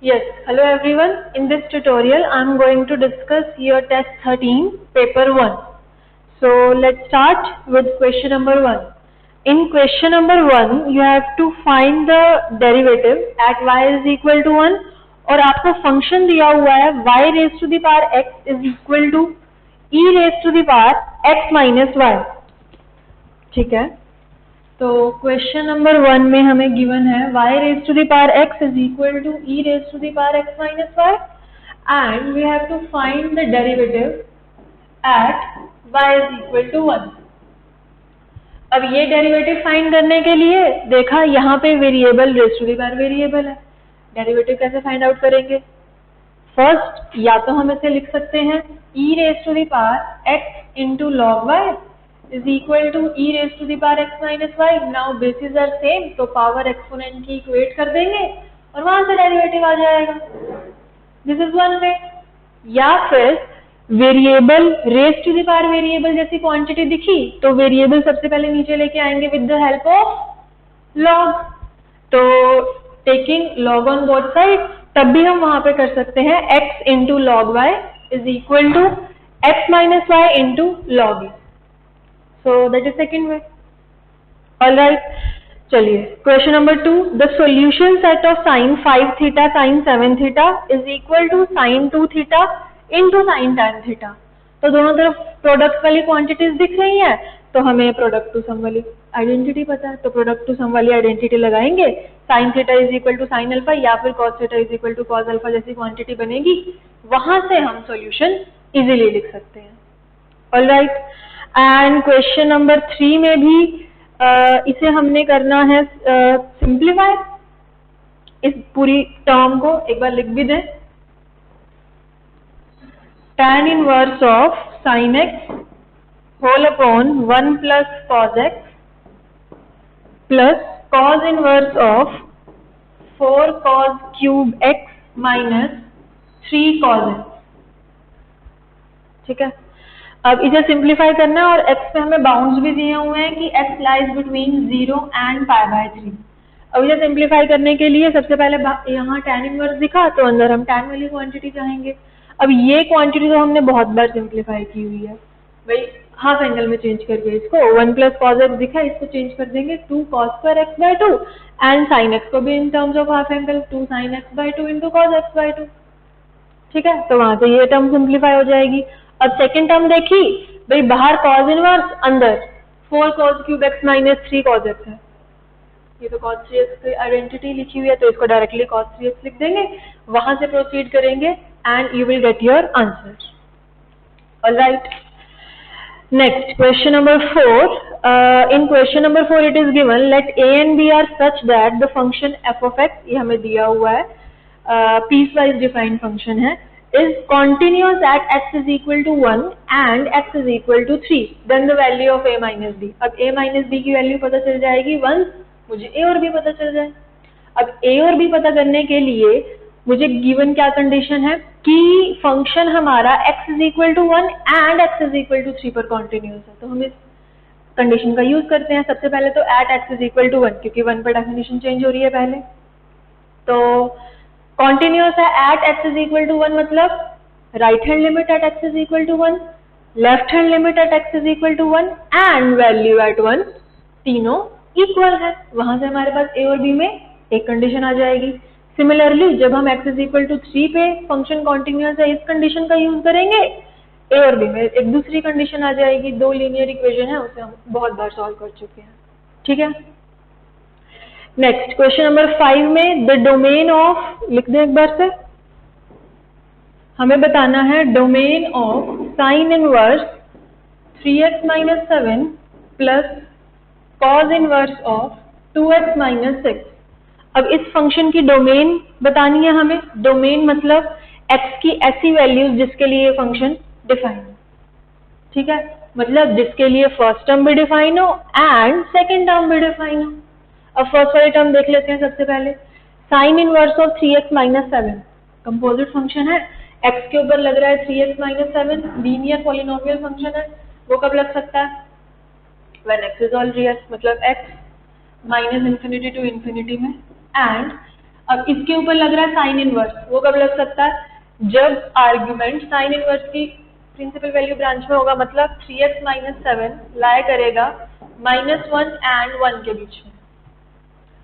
Yes, hello everyone. In this tutorial, I am going to discuss year test 13, paper 1. So let's start with question number 1. In question number 1, you have to find the derivative at y is equal to 1 और आपको function दिया हुआ है y raised to the power x is equal to e raised to the power x minus y. ठीक है, तो question number 1 में हमें गिवन है y raise to the power x is equal to e raise to the power x minus y and we have to find the derivative at y is equal to 1. अब ये derivative find करने के लिए देखा यहाँ पे variable raise to the power variable है. Derivative कैसे फाइंड आउट करेंगे? फर्स्ट या तो हम इसे लिख सकते हैं e raise to the power x into log y is equal to e raised to the power x minus y. Now bases are same, तो पावर एक्सपोनेंट की इक्वेट कर देंगे और वहां से डेरिवेटिव आ जाएगा. This is one way. या फिर variable raise to the power variable जैसी क्वांटिटी दिखी तो वेरिएबल सबसे पहले नीचे लेके आएंगे with the help of log. तो taking log on both side तब भी हम वहां पे कर सकते हैं x into log y is equal to x minus y into log A. So that is second way. All right. चलिए question number 2. The solution set of sin 5 theta sin 7 theta is equal to sin 2 theta into sin tan theta. तो दोनों तरफ product वाली quantities दिख रही हैं तो हमें प्रोडक्ट टू सम वाली आइडेंटिटी पता है, तो प्रोडक्ट टू सम वाली आइडेंटिटी लगाएंगे. sin theta is equal to sin alpha या फिर cos theta is equal to cos alpha जैसी क्वांटिटी बनेगी, वहां से हम सॉल्यूशन इजीली लिख सकते हैं. All right. And question number 3 में भी इसे हमने करना है सिंप्लीफाई. इस पूरी टर्म को एक बार लिख भी दें. tan inverse of sin x whole upon 1 plus cos x plus cos inverse of 4 cos cube x minus 3 cos x. ठीक है, अब इसे सिंप्लीफाई करना है और x पे हमें बाउंड्स भी दिए हुए हैं कि x लाइज बिटवीन 0 एंड π/3. अब इसे सिंप्लीफाई करने के लिए सबसे पहले यहाँ tan इनवर्स दिखा तो अंदर हम tan वाली क्वांटिटी चाहेंगे. अब ये क्वांटिटी तो हमने बहुत बार सिंप्लीफाई की हुई है भाई, हाफ एंगल में चेंज करके इसको 1 प्लस cos x दिखा, इसको चेंज कर देंगे 2 cos square x/2 and sin x को भी इन terms of half angle 2 sin x/2 into cos x/2. ठीक है, तो वहां से ये टर्म सिंप्लीफाई हो जाएगी. अब सेकेंड टर्म देखी भाई, बाहर cos इनवर्स अंदर 4 cos cube x minus 3 cos x है. ये तो cos 3x की आइडेंटिटी लिखी हुई है तो इसको डायरेक्टली cos 3x लिख देंगे. वहां से प्रोसीड करेंगे and you will get your answer. All right. Next question number 4. In question number 4 it is given let a and b are such that the function f of x, ये हमें दिया हुआ है, पीस वाइज डिफाइंड फंक्शन है, is continuous at x is equal to 1 and x is equal to 3, then the value of a minus b. अब a minus b की value पता चल जाएगी once मुझे a और b पता चल जाए. अब a और b पता करने के लिए मुझे गिवन क्या कंडीशन है कि फंक्शन हमारा x is equal to 1 and x is equal to 3 पर कॉन्टिन्यूस है. तो हम इस कंडीशन का यूज करते हैं. सबसे पहले तो at x is equal to 1, क्योंकि 1 पर डेफिनेशन चेंज हो रही है पहले. तो कॉन्टिन्यूस है at x is equal to 1, मतलब right hand limit at x is equal to 1, left hand limit at x is equal to 1 and value at 1, तीनों इक्वल है. वहां से हमारे पास a और b में एक कंडीशन आ जाएगी. सिमिलरली जब हम x इज इक्वल टू 3 पे फंक्शन कॉन्टिन्यूस है, इस कंडीशन का यूज करेंगे, a और b में एक दूसरी कंडीशन आ जाएगी. 2 लीनियर इक्वेशन है, उसे हम बहुत बार सॉल्व कर चुके हैं. ठीक है. नेक्स्ट क्वेश्चन नंबर 5 में द डोमेन ऑफ, लिख दें एक बार से, हमें बताना है domain of sine inverse 3x minus 7 plus cos inverse of 2x minus 6. अब इस फंक्शन की डोमेन बतानी है हमें. डोमेन मतलब x की ऐसी वैल्यूज जिसके लिए ये फंक्शन डिफाइन हो. ठीक है, मतलब जिसके लिए फर्स्ट टर्म भी डिफाइन हो एंड सेकेंड टर्म भी डिफाइन हो. अब फर्स्ट वाली टर्म देख लेते हैं सबसे पहले. Sign inverse of 3x minus 7 composite function है, x के ऊपर लग रहा है 3x minus 7, linear polynomial function है. वो कब लग सकता है? When x is all real, मतलब x minus infinity to infinity में. एंड अब इसके ऊपर लग रहा है साइन इनवर्स, वो कब लग सकता है? जब आर्ग्यूमेंट साइन इनवर्स की प्रिंसिपल वैल्यू ब्रांच में होगा, मतलब 3x माइनस 7 लाई करेगा -1 एंड 1 के बीच में।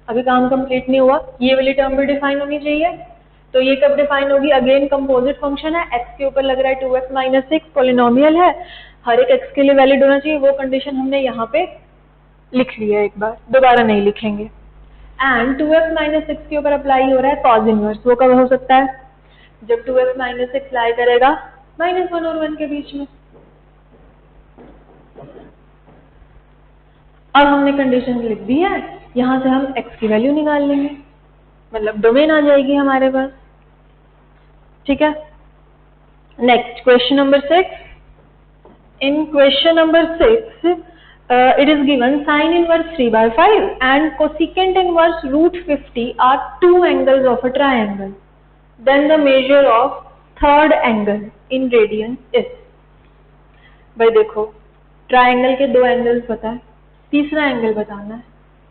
अभी काम कंप्लीट नहीं हुआ, ये वाली टर्म भी डिफाइन होनी चाहिए। तो ये कब डिफाइन होगी? अगेन कंपोजिट फंक्शन है, x के ऊपर लग रहा है 2x माइनस 6, पॉलिनोमियल है, हर एक x के लिए वैलिड होना चाहिए। वो कंडीशन हमने यहाँ पे लिख ली है, एक बार दोबारा नहीं लिखेंगे। एंड 2x माइनस 6 के ऊपर अप्लाई हो रहा है कॉज इनवर्स, वो कब हो सकता है? जब 2x माइनस 6 लाई करेगा -1 और 1 के बीच में। अब हमने कंडीशन लिख दी है, यहां से हम x की वैल्यू निकाल लेंगे, मतलब डोमेन आ जाएगी हमारे पास। ठीक है, next question number 6। In question number 6 it is given sin inverse 3/5 and cosecant inverse √50 are two angles of a triangle. Then the measure of third angle in radians is. भाई देखो, triangle के दो angles पता है, तीसरा angle बताना है।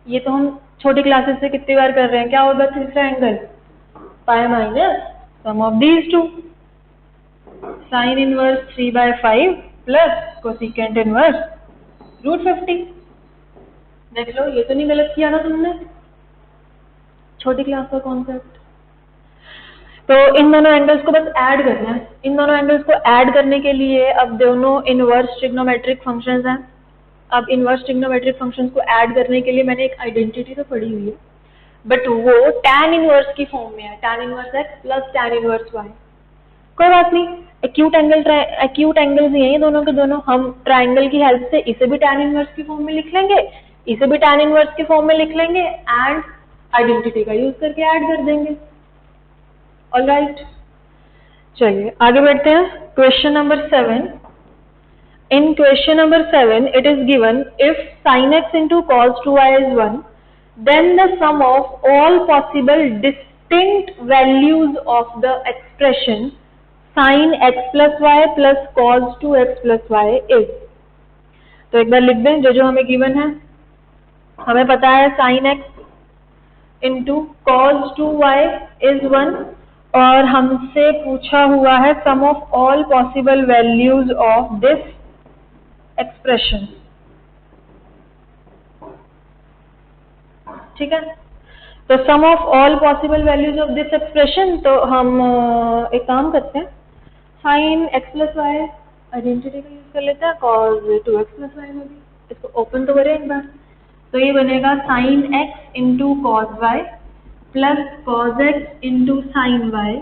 ये तो हम छोटी क्लासेस से कितनी बार कर रहे हैं। क्या होगा तीसरा angle? Pi minus sum of these two, sine inverse 3/5 plus cosecant inverse √50। देख लो, ये तो नहीं गलत किया ना तुमने, छोटी क्लास का कॉन्सेप्ट। तो इन दोनों एंगल्स को बस ऐड करना है। इन दोनों एंगल्स को ऐड करने के लिए अब दोनों इनवर्स ट्रिग्नोमेट्रिक फंक्शंस हैं। अब इनवर्स ट्रिग्नोमेट्रिक फंक्शंस को ऐड करने के लिए मैंने एक आइडेंटिटी तो पढ़ी हुई है, बट वो tan इनवर्स की फॉर्म में है, tan inverse x plus tan inverse y। कोई बात नहीं, एक्यूट एंगल्स ही हैं ये दोनों के दोनों। हम ट्राइंगल की हेल्प से इसे भी tan इनवर्स की फॉर्म में लिख लेंगे, इसे भी tan इनवर्स की फॉर्म में लिख लेंगे एंड आइडेंटिटी का यूज करके ऐड कर देंगे। ऑलराइट, चलिए आगे बढ़ते हैं। Question number 7। In question number 7 it is given if sin x into cos 2y is 1, then the sum of all possible distinct values of the expression sin x plus y plus cos 2x plus y is। तो एक बार लिख दें जो जो हमें given है। हमें पता है sin x into cos 2y is 1 और हमसे पूछा हुआ है sum of all possible values of this expression. ठीक है, तो sum of all possible values of this expression, तो हम एक काम करते हैं, sine x plus y identity का यूज कर लेते हैं cos 2x प्लस वाई में भी। इसको ओपन तो करें एक बार, तो ये बनेगा sine x into cos y plus cos x into sine y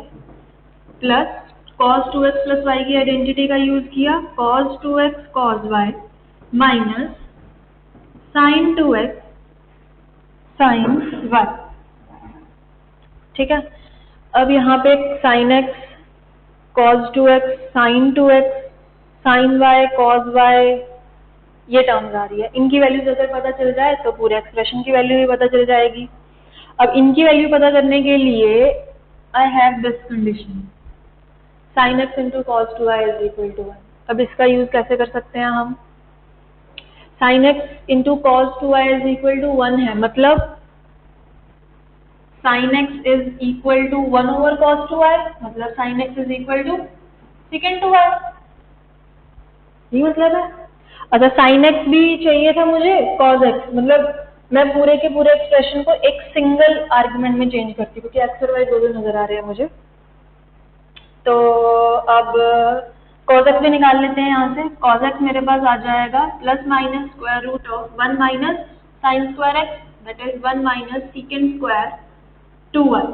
plus cos 2x plus y की आइडेंटिटी का यूज किया cos 2x cos y minus sine 2x sign y। ठीक है, अब यहाँ पे sine x cos 2x sine 2x sign y cos y ये terms आ रही है। इनकी वैल्यूज अगर पता चल जाए तो पूरे एक्सप्रेशन की वैल्यू भी पता चल जाएगी। अब इनकी वैल्यू पता करने के लिए I have this condition, sine x into cos 2y is equal to 1। अब इसका यूज कैसे कर सकते हैं हम? Sine x into cos 2y is equal to 1 है, मतलब sine x is equal to 1 over cos 2y, मतलब sine x is equal to second 2y। ये मतलब है। अच्छा, साइन एक्स भी चाहिए था मुझे कॉस एक्स, मतलब मैं पूरे के पूरे एक्सप्रेशन को एक सिंगल आर्गुमेंट में चेंज करती हूँ, क्योंकि एक्स और वाई दो नजर आ रहे हैं मुझे। तो अब कॉस एक्स भी निकाल लेते हैं यहाँ से। कॉस एक्स मेरे पास आ जाएगा plus minus square root of 1 minus sine square x, that is 1 minus second square 2y।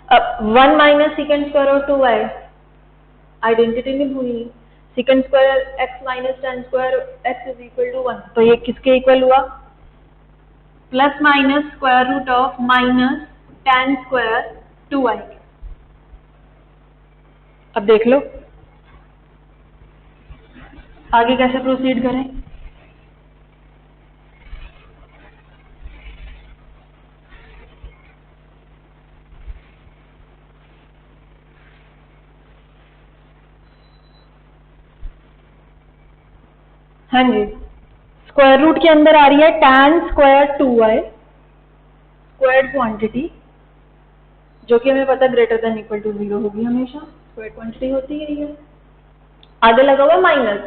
अब 1 माइनस सेकेंड स्क्वायर और 2y आइडेंटिटी नहीं भूलनी, second square x minus tan square x is equal to 1, तो ये किसके इक्वल हुआ? Plus minus square root of minus tan square 2y। अब देख लो आगे कैसे प्रोसीड करें। हाँ जी, स्क्वायर रूट के अंदर आ रही है tan square 2y, square squared quantity जो कि हमें पता ग्रेटर देन इक्वल टू 0 होगी, हमेशा स्क्वायर्ड क्वांटिटी होती है ये। आगे लगा हुआ माइनस,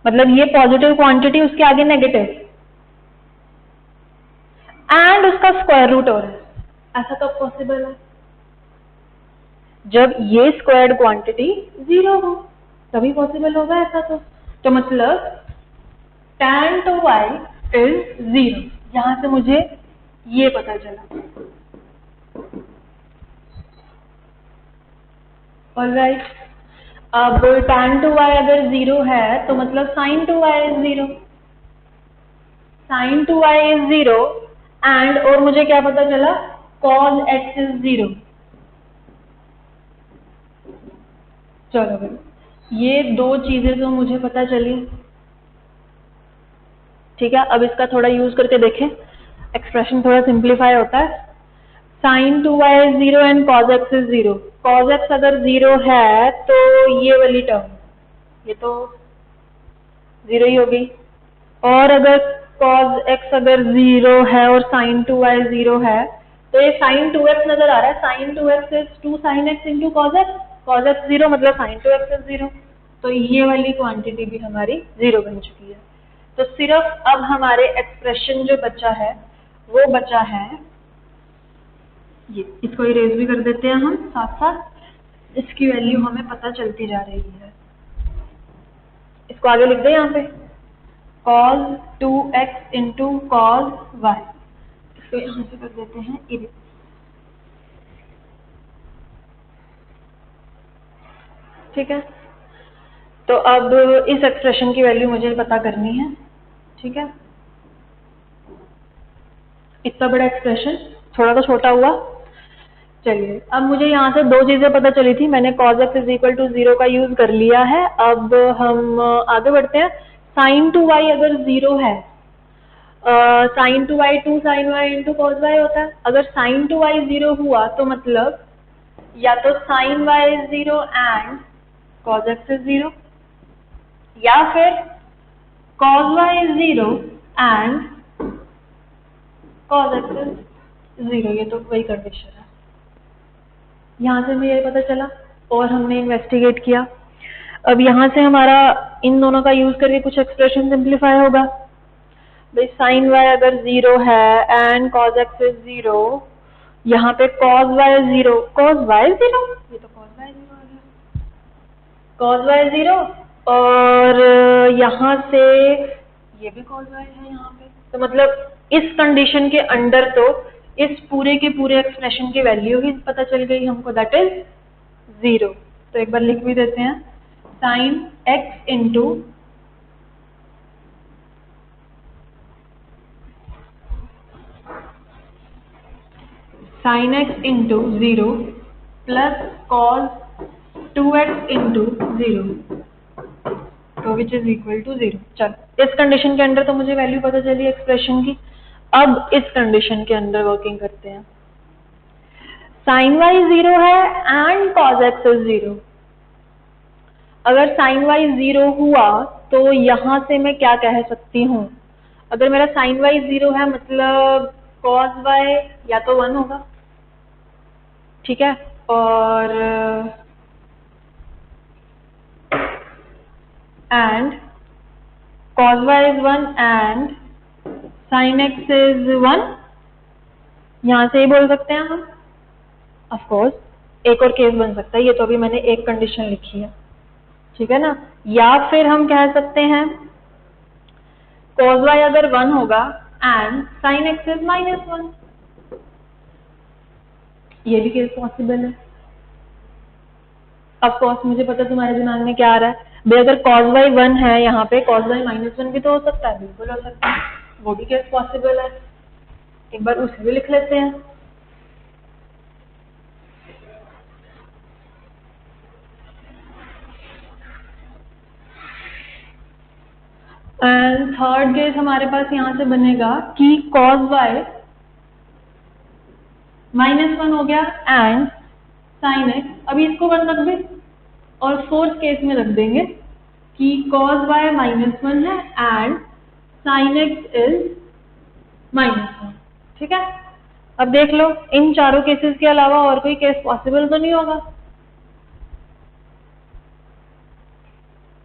मतलब ये पॉजिटिव क्वांटिटी उसके आगे नेगेटिव एंड उसका स्क्वायर रूट हो रहा है। ऐसा कब पॉसिबल है? जब ये स्क्वायर्ड क्वांटिटी 0 हो तभी पॉसिबल होगा ऐसा। तो मतलब tan to y इज 0। यहां से मुझे ये पता चला। ऑलराइट, अब tan to y अगर 0 है तो मतलब sin to y is 0। sin to y is 0 and और मुझे क्या पता चला? cos x is 0। चलो भाई, ये दो चीजें तो मुझे पता चली, ठीक है। अब इसका थोड़ा यूज करके देखें, एक्सप्रेशन थोड़ा सिंप्लीफाई होता है। sin to y is 0 and cos x is 0। cos x अगर 0 है तो ये वाली टर्म, ये तो 0 ही होगी। और अगर cos x अगर 0 है और sin to y 0 है तो ये sin 2x नजर आ रहा है। sin 2x is 2 sin x into cos x। cos x 0 मतलब sin 2x इज 0। तो ये वाली क्वांटिटी भी हमारी 0 बन चुकी है। तो सिर्फ अब हमारे एक्सप्रेशन जो बचा है वो बचा है ये। इसको इरेज भी कर देते हैं हम साथ साथ, इसकी वैल्यू हमें पता चलती जा रही है। इसको आगे लिख दे यहाँ पे, cos 2x into cos y। इसको यहाँ से कर देते हैं इरेज। ठीक है, तो अब इस एक्सप्रेशन की वैल्यू मुझे पता करनी है। ठीक है, इतना बड़ा एक्सप्रेशन थोड़ा तो छोटा हुआ। चलिए, अब मुझे यहाँ से दो चीजें पता चली थी। मैंने cos x is equal to 0 का यूज कर लिया है। अब हम आगे बढ़ते हैं। sin to y अगर 0 है, sin to y 2 sin y into cos y होता है। अगर sin to y 0 हुआ तो मतलब या तो sin y is 0 and cos x is 0, या फिर cos y is 0 and cos x is 0। ये तो वही कंडीशन है। यहाँ से हमें ये पता चला और हमने इन्वेस्टिगेट किया। अब यहाँ से हमारा इन दोनों का यूज करके कुछ एक्सप्रेशन सिंप्लीफाई होगा। भाई sin y अगर 0 है एंड cos x इज 0, यहाँ पे cos y 0, cos y 0, ये तो cos y 0 आ गया, cos y 0, और यहाँ से ये भी cos y है यहाँ पे। तो मतलब इस कंडीशन के अंडर तो इस पूरे के पूरे एक्सप्रेशन की वैल्यू ही पता चल गई हमको, दैट इज 0। तो एक बार लिख भी देते हैं, sin x into sin x into 0 plus cos 2x into 0, तो विच इज इक्वल टू 0। चलो, इस कंडीशन के अंदर तो मुझे वैल्यू पता चली एक्सप्रेशन की। अब इस कंडीशन के अंदर वर्किंग करते हैं। sin y 0 है एंड cos x इज 0। अगर sin y 0 हुआ तो यहां से मैं क्या कह सकती हूँ? अगर मेरा sin y 0 है मतलब cos y या तो 1 होगा, ठीक है, और and cos y is 1 and sin x is 1। यहां से ही बोल सकते हैं हम। ऑफ कोर्स एक और केस बन सकता है, ये तो अभी मैंने एक कंडीशन लिखी है, ठीक है ना। या फिर हम कह सकते हैं cos y अगर 1 होगा एंड sin x इज -1, ये भी केस पॉसिबल है। ऑफ कोर्स मुझे पता तुम्हारे दिमाग में क्या आ रहा है, भाई अगर cos y 1 है यहाँ पे, cos y -1 भी तो हो सकता है। बिल्कुल हो सकता है, वो भी केस पॉसिबल है। एक बार उसे भी लिख लेते हैं। एंड थर्ड केस हमारे पास यहाँ से बनेगा कि cos y -1 हो गया एंड sin x, अभी इसको 1 रख दे, और फोर्थ केस में रख देंगे कि cos y -1 है एंड sin x इज -1, ठीक है। अब देख लो इन चारों केसेस के अलावा और कोई केस पॉसिबल तो नहीं होगा,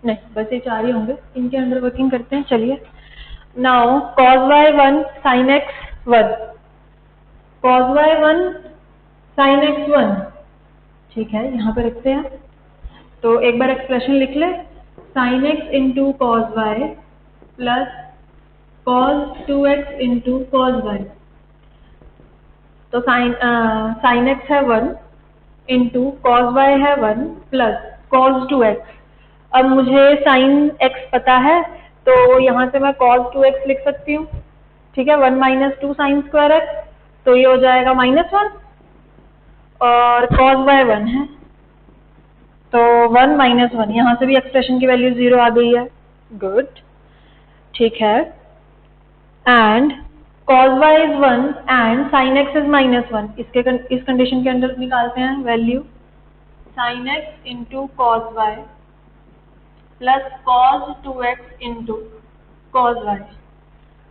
नहीं बस ये चार ही होंगे, इनके अंडर वर्किंग करते हैं। चलिए now cos y1 sin x1, cos y1 sin x1, ठीक है यहाँ पे रखते हैं। तो एक बार एक्सप्रेशन लिख ले, sin x into cos y plus cos 2x into cos y. तो sin x है 1 इंटू कॉस वाई है 1 प्लस cos 2x। अब मुझे sin x पता है तो यहाँ से मैं cos 2x लिख सकती हूँ, ठीक है। 1 माइनस 2 साइन स्क्वायर x, तो ये हो जाएगा -1 और cos y 1 है तो 1 माइनस 1, यहाँ से भी एक्सप्रेशन की वैल्यू 0 आ गई है। गुड, ठीक है। And cos y is 1 and sin x is -1, इस कंडीशन के अंदर निकालते हैं value sin x into cos y plus cos 2x into cos y.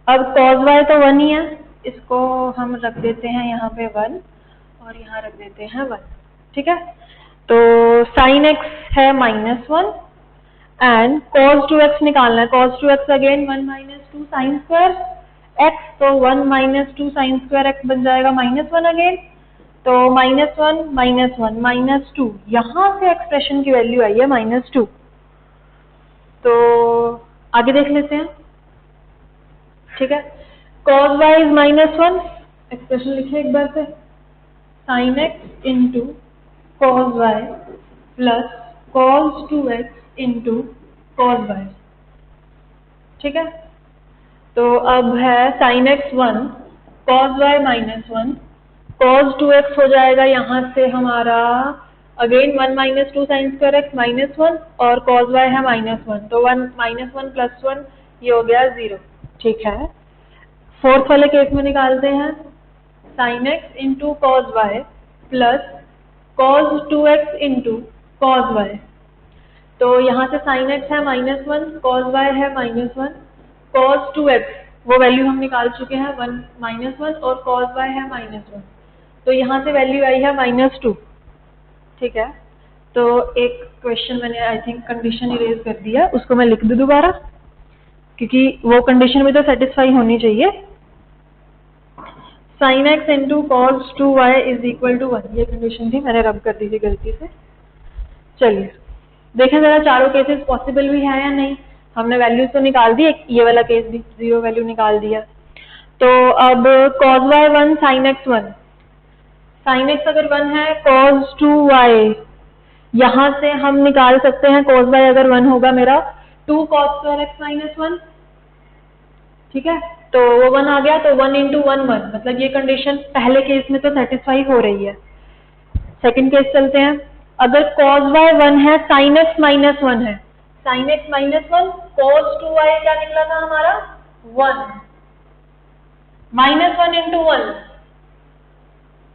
अब cos y तो 1 ही है, इसको हम रख देते हैं यहाँ पे 1 और यहाँ रख देते हैं 1, ठीक है। तो sin x है -1 एंड cos 2x निकालना है। cos 2x again 1 minus 2 sine square x, तो 1 माइनस 2 साइन स्क्वायर x बन जाएगा -1 अगेन, तो -1 माइनस 2, यहाँ से एक्सप्रेशन की वैल्यू आई है -2। तो आगे देख लेते हैं, ठीक है। cos y इज -1, एक्सप्रेशन लिखे एक बार से, sin x into cos y plus cos 2x into cos y, ठीक है। तो अब है sin x 1 cos y -1, cos 2x हो जाएगा यहाँ से हमारा again 1 minus 2 sine square x -1 और cos y है -1, तो 1 -1 प्लस 1 ये हो गया 0, ठीक है। फोर्थ वाले केस में निकालते हैं sin x into cos y plus cos 2x into cos y। तो यहाँ से sin x है -1, cos y है -1, cos 2x वो वैल्यू हम निकाल चुके हैं 1 -1 और cos y है -1, तो यहाँ से वैल्यू आई है -2, ठीक है। तो एक क्वेश्चन मैंने आई थिंक कंडीशन इरेज कर दिया, उसको मैं लिख दूं दोबारा क्योंकि वो कंडीशन भी तो सेटिस्फाई होनी चाहिए। sin x into cos 2y is equal to 1, ये कंडीशन थी, मैंने रब कर दी थी गलती से। चलिए देखें जरा चारों केसेस पॉसिबल भी है या नहीं। हमने वैल्यूज तो निकाल दी, एक ये वाला केस भी 0 वैल्यू निकाल दिया। तो अब cos y 1 sin x 1, sin x अगर 1 है cos 2y, यहाँ से हम निकाल सकते हैं cos y अगर 1 होगा मेरा 2 cos square x -1, ठीक है। तो वो 1 आ गया, तो 1 इंटू 1 1, मतलब ये कंडीशन पहले केस में तो सेटिस्फाई हो रही है। सेकंड केस चलते हैं, अगर cos y 1 है sin x -1 है, sin x -1 cos 2y क्या निकला था हमारा 1, -1 इंटू 1,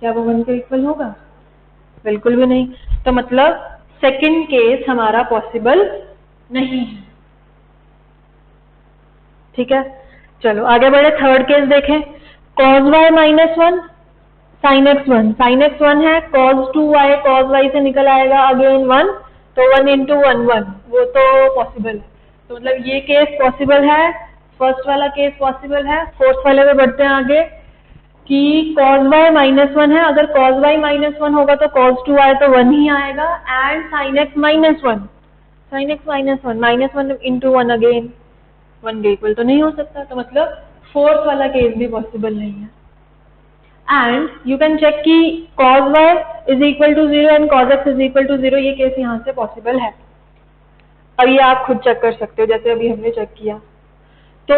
क्या वो 1 के इक्वल होगा? बिल्कुल भी नहीं। तो मतलब सेकंड केस हमारा पॉसिबल नहीं है, ठीक है। चलो आगे बढ़े, थर्ड केस देखें, cos y -1 sin x 1, sin x 1 है cos 2y, cos y से निकल आएगा अगेन 1, तो 1 इंटू 1 1, वो तो पॉसिबल है। तो मतलब ये केस पॉसिबल है, फर्स्ट वाला केस पॉसिबल है। फोर्थ वाले में बढ़ते हैं आगे कि cos y -1 है, अगर cos y -1 होगा तो cos 2y तो 1 ही आएगा, and sin x -1, sin x -1 -1 into 1 again 1 के इक्वल तो नहीं हो सकता, तो मतलब फोर्थ वाला केस भी पॉसिबल नहीं है। एंड यू कैन चेक कि cos y is equal to 0 and cos x is equal to 0, ये केस यहाँ से पॉसिबल है। अब ये आप खुद चेक कर सकते हो जैसे अभी हमने चेक किया। तो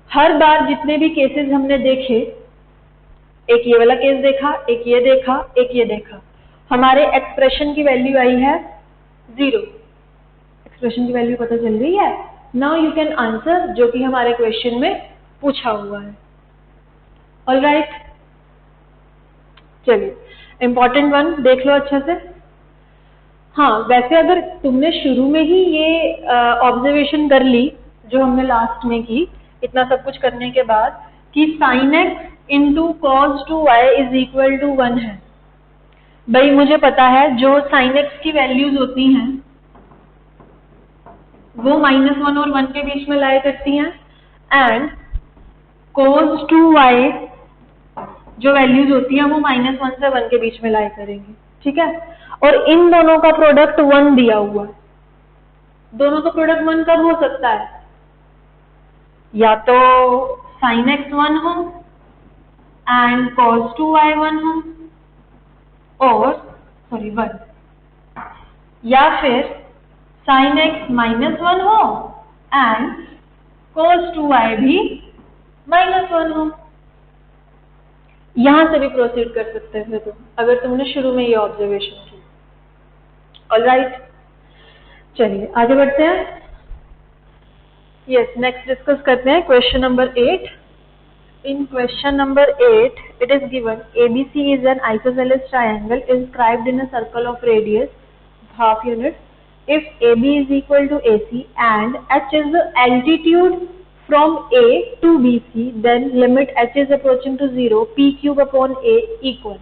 हर बार जितने भी केसेस हमने देखे, एक ये वाला केस देखा, एक ये देखा, एक ये देखा, हमारे एक्सप्रेशन की वैल्यू आई है 0, एक्सप्रेशन की वैल्यू पता चल रही है। नाउ यू कैन आंसर जो कि हमारे क्वेश्चन में पूछा हुआ है। ऑलराइट, चलिए इम्पोर्टेंट वन देख लो अच्छे से। हाँ, वैसे अगर तुमने शुरू में ही ये ऑब्जर्वेशन कर ली जो हमने लास्ट में की, इतना सब कुछ करने के बाद, कि sin x into cos 2y is equal to 1 है। भाई मुझे पता है जो sin x की वैल्यूज होती हैं वो -1 और 1 के बीच में लाई करती हैं, एंड cos 2y जो वैल्यूज होती हैं वो -1 से 1 के बीच में लाई करेंगी। ठीक है, और इन दोनों का प्रोडक्ट 1 दिया हुआ है। दोनों का प्रोडक्ट 1 कब हो सकता है? या तो sin x 1 हो एंड cos 2y 1 हो, और 1, या फिर sin x -1 हो एंड cos 2y भी -1 हो। यहां से भी प्रोसीड कर सकते थे तुम, अगर तुमने शुरू में ये ऑब्जर्वेशन की। ऑलराइट, चलिए आगे बढ़ते हैं। यस, नेक्स्ट डिस्कस करते हैं question number 8। In question number 8, it is given ABC is an isosceles triangle inscribed in a circle of radius half unit. If AB is equal to AC and H is the altitude from A to BC, then limit H is approaching to 0, P cube upon A equal,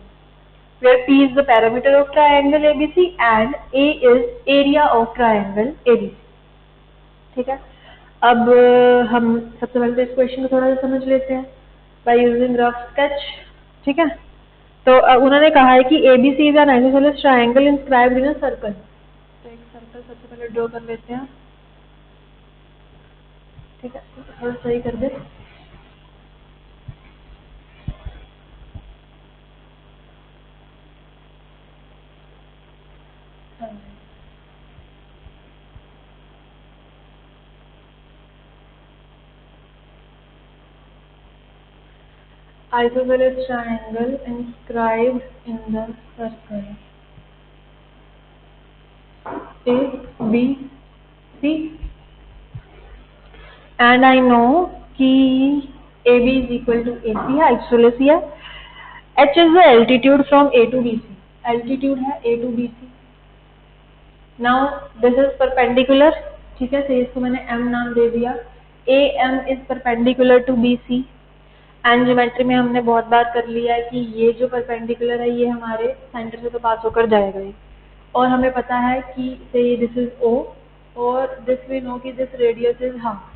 where P is the parameter of triangle ABC and A is area of triangle ABC. ठीक है, अब हम सबसे पहले तो इस question को थोड़ा सा समझ लेते हैं by using rough sketch। ठीक है, तो उन्होंने कहा है कि ABC is an isosceles triangle inscribed in a circle। तो एक सर्कल सबसे पहले ड्रॉ कर लेते हैं। ठीक है, थोड़ा सही कर दे। Isosceles triangle inscribed in the circle ABC, and I know कि AB is equal to AC है, isosceles है। H is the altitude from A to BC, altitude है A to BC। Now this is perpendicular। ठीक है, तो इसको मैंने M नाम दे दिया। AM is perpendicular to BC। And geometry में हमने बहुत बार कर लिया है कि ये जो परपेंडिकुलर है ये हमारे सेंटर से तो पास होकर जाएगा ही, और हमें पता है कि से दिस इज O और दिस वी नो कि दिस रेडियस इज हाफ।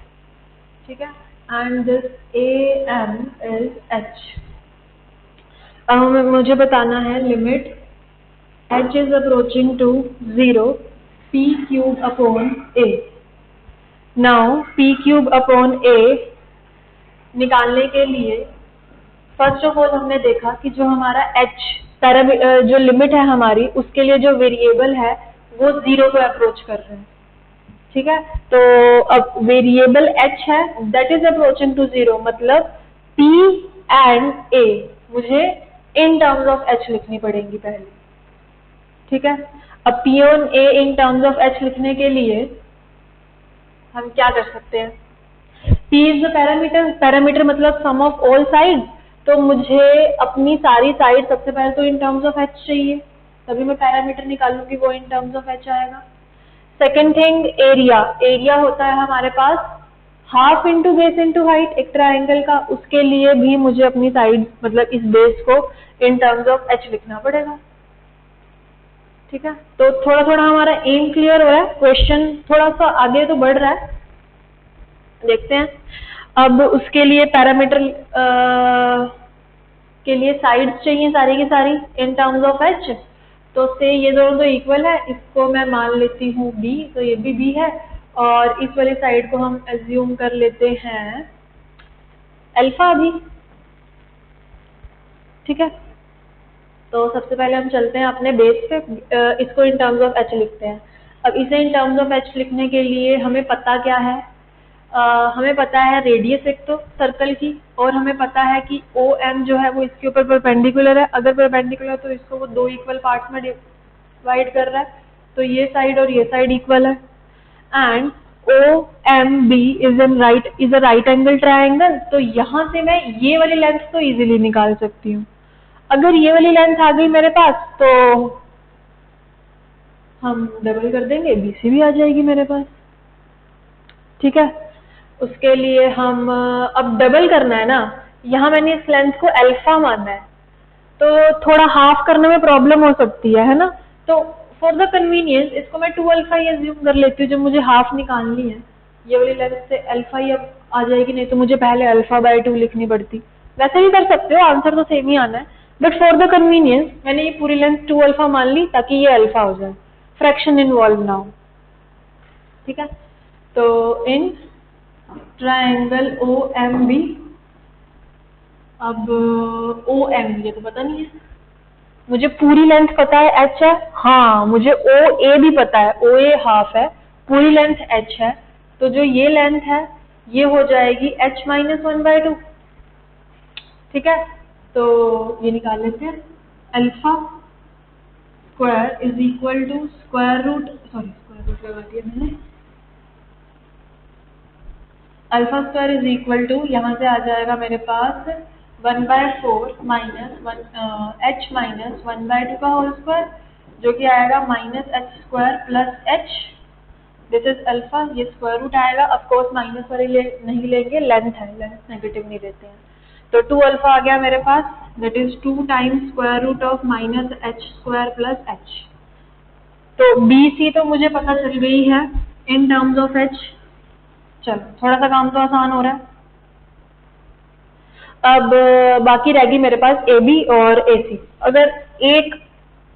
ठीक है, and this AM is H। अब मुझे बताना है limit H is approaching to 0, P cube upon A। Now P cube upon A निकालने के लिए फर्स्ट ऑफ ऑल हमने देखा कि जो हमारा H जो लिमिट है हमारी, उसके लिए जो वेरिएबल है वो 0 को अप्रोच कर रहे हैं। ठीक है, तो अब वेरिएबल H है दैट इज अप्रोचिंग टू 0, मतलब P एंड A मुझे इन टर्म्स ऑफ H लिखनी पड़ेंगी पहले। ठीक है, अब P और A in terms of H लिखने के लिए हम क्या कर सकते हैं? P is the parameter, parameter मतलब सम ऑफ ऑल साइड, तो मुझे अपनी सारी साइड सबसे पहले तो इन टर्म्स ऑफ H चाहिए, तभी मैं पैरामीटर निकालूंगी, वो इन टर्म्स ऑफ H आएगा। सेकेंड थिंग एरिया, एरिया होता है हमारे पास half into base into height एक ट्राइंगल का, उसके लिए भी मुझे अपनी साइड मतलब इस बेस को इन टर्म्स ऑफ H लिखना पड़ेगा। ठीक है, तो थोड़ा थोड़ा हमारा एम क्लियर हो रहा है, क्वेश्चन थोड़ा सा आगे तो बढ़ रहा है, देखते हैं। अब उसके लिए पैरामीटर के लिए साइड्स चाहिए सारी की सारी इन टर्म्स ऑफ H, तो से ये दोनों तो इक्वल है, इसको मैं मान लेती हूँ B, तो ये भी B है, और इस वाली साइड को हम एज्यूम कर लेते हैं अल्फा भी। ठीक है, तो सबसे पहले हम चलते हैं अपने बेस पे, इसको इन टर्म्स ऑफ H लिखते हैं। अब इसे इन टर्म्स ऑफ H लिखने के लिए हमें पता क्या है? हमें पता है रेडियस एक तो सर्कल की, और हमें पता है कि OM जो है वो इसके ऊपर परपेंडिकुलर है। अगर परपेंडिकुलर है तो इसको वो दो इक्वल पार्ट्स में डिवाइड कर रहा है, तो ये साइड और ये साइड इक्वल है। And OMB is a right angle triangle, तो यहाँ से मैं ये वाली लेंथ तो इजीली निकाल सकती हूँ। अगर ये वाली लेंथ आ गई मेरे पास तो हम डबल कर देंगे, BC भी आ जाएगी मेरे पास। ठीक है, उसके लिए हम अब डबल करना है ना, यहाँ मैंने इस लेंथ को अल्फा माना है, तो थोड़ा हाफ करने में प्रॉब्लम हो सकती है ना, तो फॉर द कन्वीनियंस इसको मैं 2 अल्फा ही अज्यूम कर लेती हूँ, जब मुझे हाफ निकालनी है ये वाली लेंथ से अल्फा ही अब आ जाएगी, नहीं तो मुझे पहले अल्फा बाय 2 लिखनी पड़ती। वैसे भी कर सकते हो, आंसर तो सेम ही आना है, बट फॉर द कन्वीनियंस मैंने ये पूरी लेंथ 2 अल्फा मान ली ताकि ये अल्फा हो जाए, फ्रैक्शन इन्वॉल्व ना हो। ठीक है, तो in triangle O M B, अब ओ एम ये तो पता नहीं है, मुझे पूरी लेंथ पता है h है, हाँ मुझे ओ ए भी पता है, ओ ए हाफ है, पूरी लेंथ h है, तो जो ये लेंथ है ये हो जाएगी h माइनस 1/2। ठीक है, तो ये निकाल लेते हैं, alpha square is equal to square root, sorry square root लगा दिया मैंने, alpha square is equal to यहाँ से आ जाएगा मेरे पास 1/4 माइनस h माइनस 1/2 का होल स्क्वायर, जो कि आएगा minus h square plus H, this is alpha, ये स्क्वायर रूट आएगा, ऑफकोर्स माइनस वाले नहीं लेंगे, लेंथ है, लेंथ नेगेटिव नहीं देते हैं, तो 2 अल्फा आ गया मेरे पास, that is 2 times square root of minus h square plus h. तो बी सी तो मुझे पता चल गई है इन टर्म्स ऑफ एच। चलो थोड़ा सा काम तो आसान हो रहा है। अब बाकी रहेगी मेरे पास ए बी और ए सी। अगर एक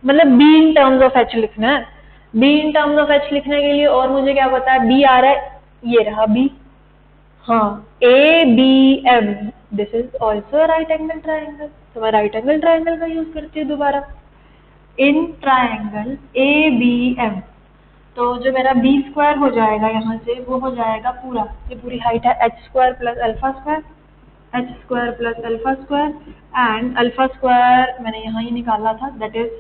मतलब be in terms of H लिखना है, be in terms of H लिखने के लिए और मुझे क्या पता है, बी आ रहा है, ये रहा बी, हाँ A B M, this is also right angle triangle, तो मैं राइट एंगल ट्राइंगल का यूज करती हूँ दोबारा, in triangle A B M, तो जो मेरा बी स्क्वायर हो जाएगा यहाँ से वो हो जाएगा पूरा, ये पूरी हाइट है H square plus alpha square, H square plus alpha square, and alpha square मैंने यहाँ ही निकाला था, that is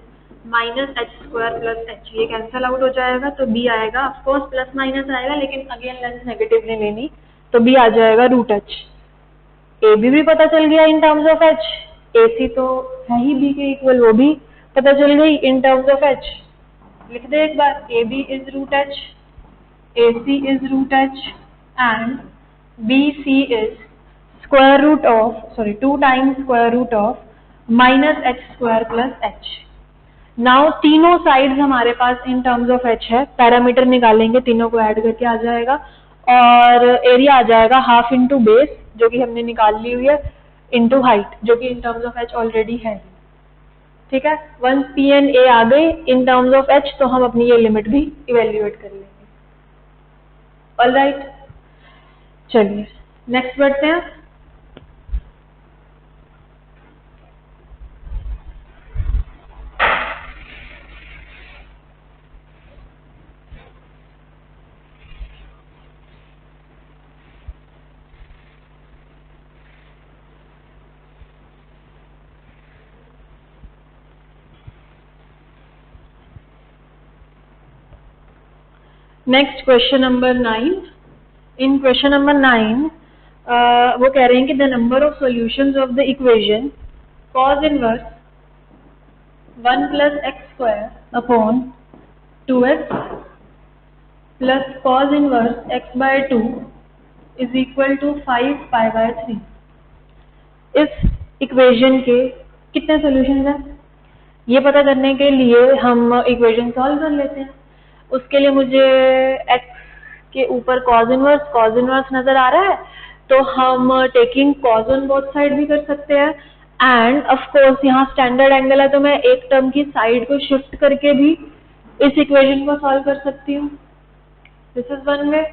minus h square plus H, ये कैंसिल आउट हो जाएगा, तो बी आएगा, ऑफकोर्स प्लस माइनस आएगा लेकिन अगेन लेंथ नेगेटिव नहीं लेनी, तो बी आ जाएगा रूट एच। ए बी भी पता चल गया इन टर्म्स ऑफ एच, ए सी तो है ही बी के इक्वल, वो भी पता चल गई इन टर्म्स ऑफ एच, लिख दे एक बार, a b is root h, a c is root h, and b c is square root of, sorry 2 times square root of minus h square plus h. Now तीनों sides हमारे पास in terms of h है, parameter निकालेंगे, तीनों को add करके आ जाएगा, और एरिया आ जाएगा हाफ इंटू बेस जो कि हमने निकाल ली हुई है, इंटू हाइट जो कि इन टर्म्स ऑफ एच ऑलरेडी है। ठीक है, वंस पी एंड ए आ गई इन टर्म्स ऑफ एच तो हम अपनी ये लिमिट भी इवेल्युएट कर लेंगे। ऑलराइट, चलिए नेक्स्ट बढ़ते हैं। Next question number 9। In question number 9 वो कह रहे हैं कि the number of solutions of the equation cos inverse 1 plus x square upon 2x plus cos inverse x by 2 is equal to 5 pi by 3। इस equation के कितने solutions हैं ये पता करने के लिए हम इक्वेशन सॉल्व कर लेते हैं। उसके लिए मुझे x के ऊपर cos इनवर्स नजर आ रहा है, तो हम taking cos on both side भी कर सकते हैं, एंड ऑफ कोर्स यहाँ स्टैंडर्ड एंगल है तो मैं एक टर्म की साइड को शिफ्ट करके भी इस इक्वेशन को सॉल्व कर सकती हूँ। दिस इज वन वे।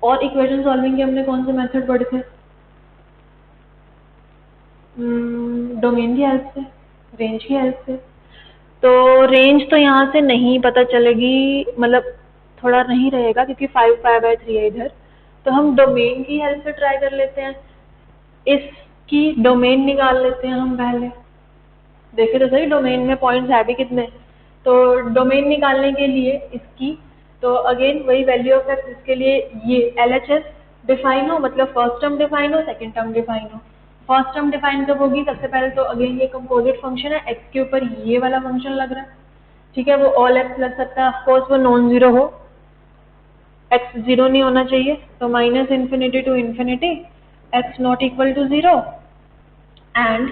और इक्वेशन सॉल्विंग के हमने कौन से मेथड पढ़े थे, डोमेन की हेल्प से, रेंज की हेल्प से। तो रेंज तो यहाँ से नहीं पता चलेगी, मतलब थोड़ा नहीं रहेगा क्योंकि 5 पाई बाय 3 है इधर, तो हम डोमेन की हेल्प से ट्राई कर लेते हैं। इसकी डोमेन निकाल लेते हैं हम पहले, देखे तो सही डोमेन में पॉइंट्स है भी कितने। तो डोमेन निकालने के लिए इसकी, तो अगेन वही वैल्यू ऑफ एक्स, इसके लिए ये LHS डिफाइन हो, मतलब फर्स्ट टर्म डिफाइन हो, सेकेंड टर्म डिफाइन हो। फर्स्ट टर्म डिफाइन कब होगी, सबसे पहले तो अगेन ये कंपोजिट फंक्शन है, एक्स के ऊपर ये वाला फंक्शन लग रहा है, ठीक है, वो ऑल एक्स लग सकता है, ऑफकोर्स वो नॉन जीरो हो, एक्स जीरो नहीं होना चाहिए, तो minus infinity to infinity x not equal to 0 and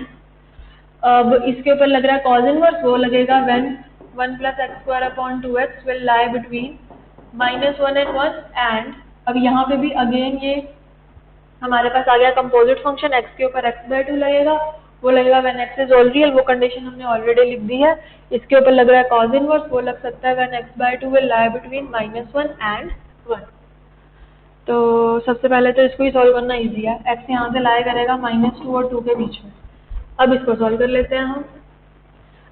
अब इसके ऊपर लग रहा है कॉज इनवर्स, वो लगेगा when 1 plus x square upon 2x will lie between -1 and 1 and अब यहाँ पे भी अगेन ये हमारे पास आ गया कंपोजिट फंक्शन, x के ऊपर x/2 लगेगा, वो लगेगा when x is all real, वो कंडीशन हमने ऑलरेडी लिख दी है। इसके ऊपर लग रहा है कॉज इनवर्स, वो लग सकता है when x/2 will lie between -1 and 1। तो सबसे पहले तो इसको ही सॉल्व करना इजी है, x यहाँ से लाई करेगा -2 और 2 के बीच में। अब इसको सॉल्व कर लेते हैं हम।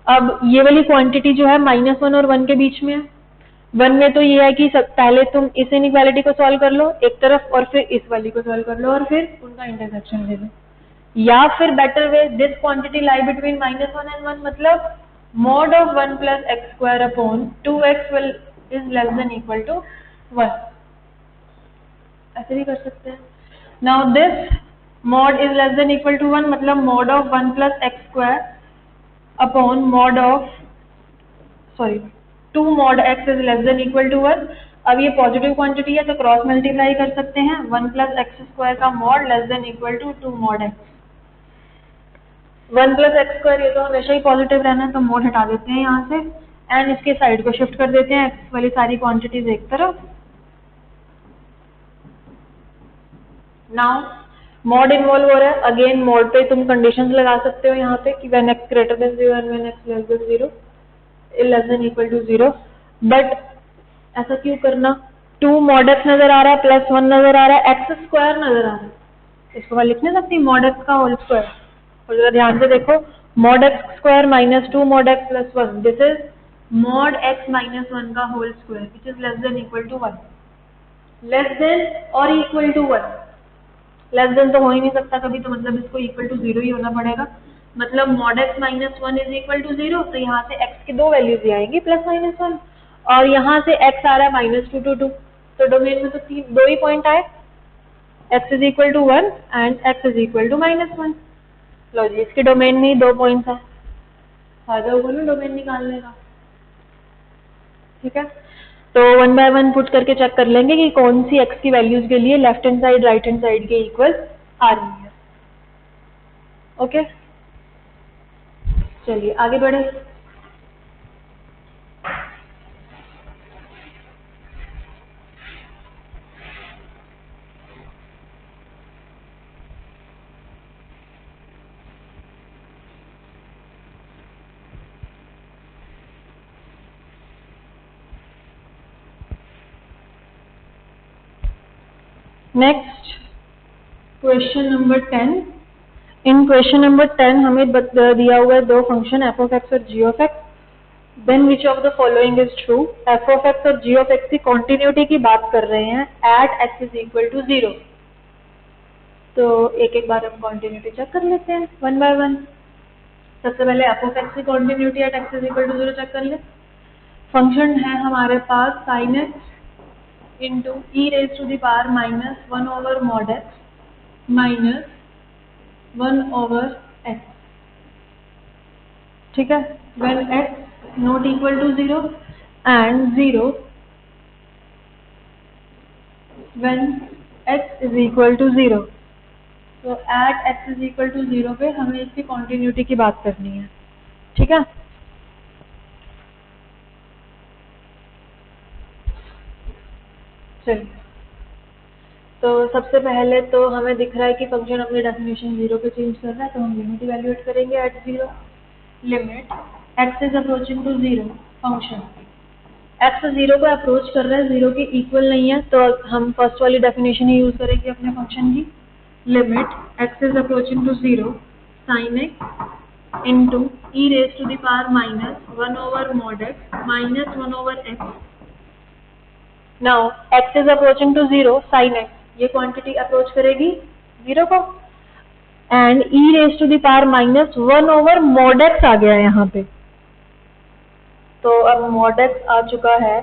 अब ये वाली क्वांटिटी जो है -1 और 1 के बीच में है। 1 में तो ये है कि पहले तुम इस इनइक्वालिटी को सॉल्व कर लो एक तरफ और फिर इस वाली को सॉल्व कर लो और फिर उनका इंटरसेक्शन ले लो, या फिर better way this quantity lie between -1 and 1, मतलब mod of 1 plus x square upon 2x will is less than equal to 1, ऐसे भी कर सकते हैं। Now this mod is less than equal to 1 मतलब mod of 1 plus x square upon mod of 2 mod x is less than equal to 1। अब ये positive quantity है तो क्रॉस मल्टीप्लाई कर सकते हैं, 1 प्लस एक्स स्क्वायर का mod less than equal to 2 mod x. 1 plus x square ये तो हमेशा ही पॉजिटिव रहना है तो मॉड हटा देते हैं यहाँ से एंड इसके साइड को शिफ्ट कर देते हैं, एक्स वाली सारी क्वांटिटीज एक तरफ। नाउ मॉड इन्वॉल्व हो रहा है, अगेन मॉड पे तुम कंडीशंस लगा सकते हो यहाँ पे कि when x greater than 0 and when x less than 0 less than equal to 0। But ऐसा क्यों करना, 2 मॉड एक्स नजर आ रहा है प्लस 1 नजर आ रहा है, एक्स स्क्वायर नजर आ रहा है, इसको मैं लिख नहीं सकती मॉड एक्स का होल स्क्वायर। और जरा ध्यान से देखो, mod x square minus 2 mod x plus 1, this is mod x minus 1 का whole square which is less than equal to 1, less than और इक्वल टू 1। लेस देन तो हो ही नहीं सकता कभी, तो मतलब इसको इक्वल टू 0 ही होना पड़ेगा, मतलब mod x minus 1 is equal to 0। तो यहाँ से x की दो वैल्यूज ही आएंगी प्लस माइनस 1, और यहाँ से x आ रहा है -2 to 2, तो डोमेन में तो दो ही पॉइंट आए, x is equal to 1 and x is equal to -1। लो जी, इसके डोमेन में ही 2 पॉइंट्स है, फायदा होगा ना डोमेन निकालने का। ठीक है, तो 1 बाय 1 पुट करके चेक कर लेंगे कि कौन सी x की वैल्यूज के लिए left hand side right hand side के इक्वल आ रही है। ओके, चलिए आगे बढ़े। Next question number 10। इन क्वेश्चन नंबर 10 हमें दिया हुआ है दो फंक्शन एफ ऑफ एक्स और g of x, then which of the following is true. F of x और जी ऑफ एक्स की कॉन्टिन्यूटी की बात कर रहे हैं at x is equal to 0। तो एक एक बार हम कॉन्टिन्यूटी चेक कर लेते हैं 1 बाय 1। सबसे पहले एफ ऑफ एक्स की continuity at x is equal to 0 check कर ले। फंक्शन है हमारे पास sine x into e raise to the power -1 over mod x minus 1 over x. ठीक है, when x not equal to 0 and 0 when x is equal to 0। तो at x is equal to 0 पे हमें इसकी continuity की बात करनी है। ठीक है, चलिए, तो सबसे पहले तो हमें दिख रहा है कि फंक्शन अपनी डेफिनेशन 0 पे चेंज कर रहा है, तो हम लिमिट इवैल्यूएट करेंगे at 0। Limit x is approaching to 0, function x 0 को अप्रोच कर रहा है, 0 के इक्वल नहीं है, तो हम फर्स्ट वाली डेफिनेशन ही यूज करेंगे अपने फंक्शन की। Limit x is approaching to 0 sine x into e raise to the power -1 over mod x minus 1 over x. Now x is approaching to 0 sine x, ये quantity approach करेगी 0 को, and e raise to the power -1 over mod x आ गया यहाँ पे। तो अब mod x आ चुका है,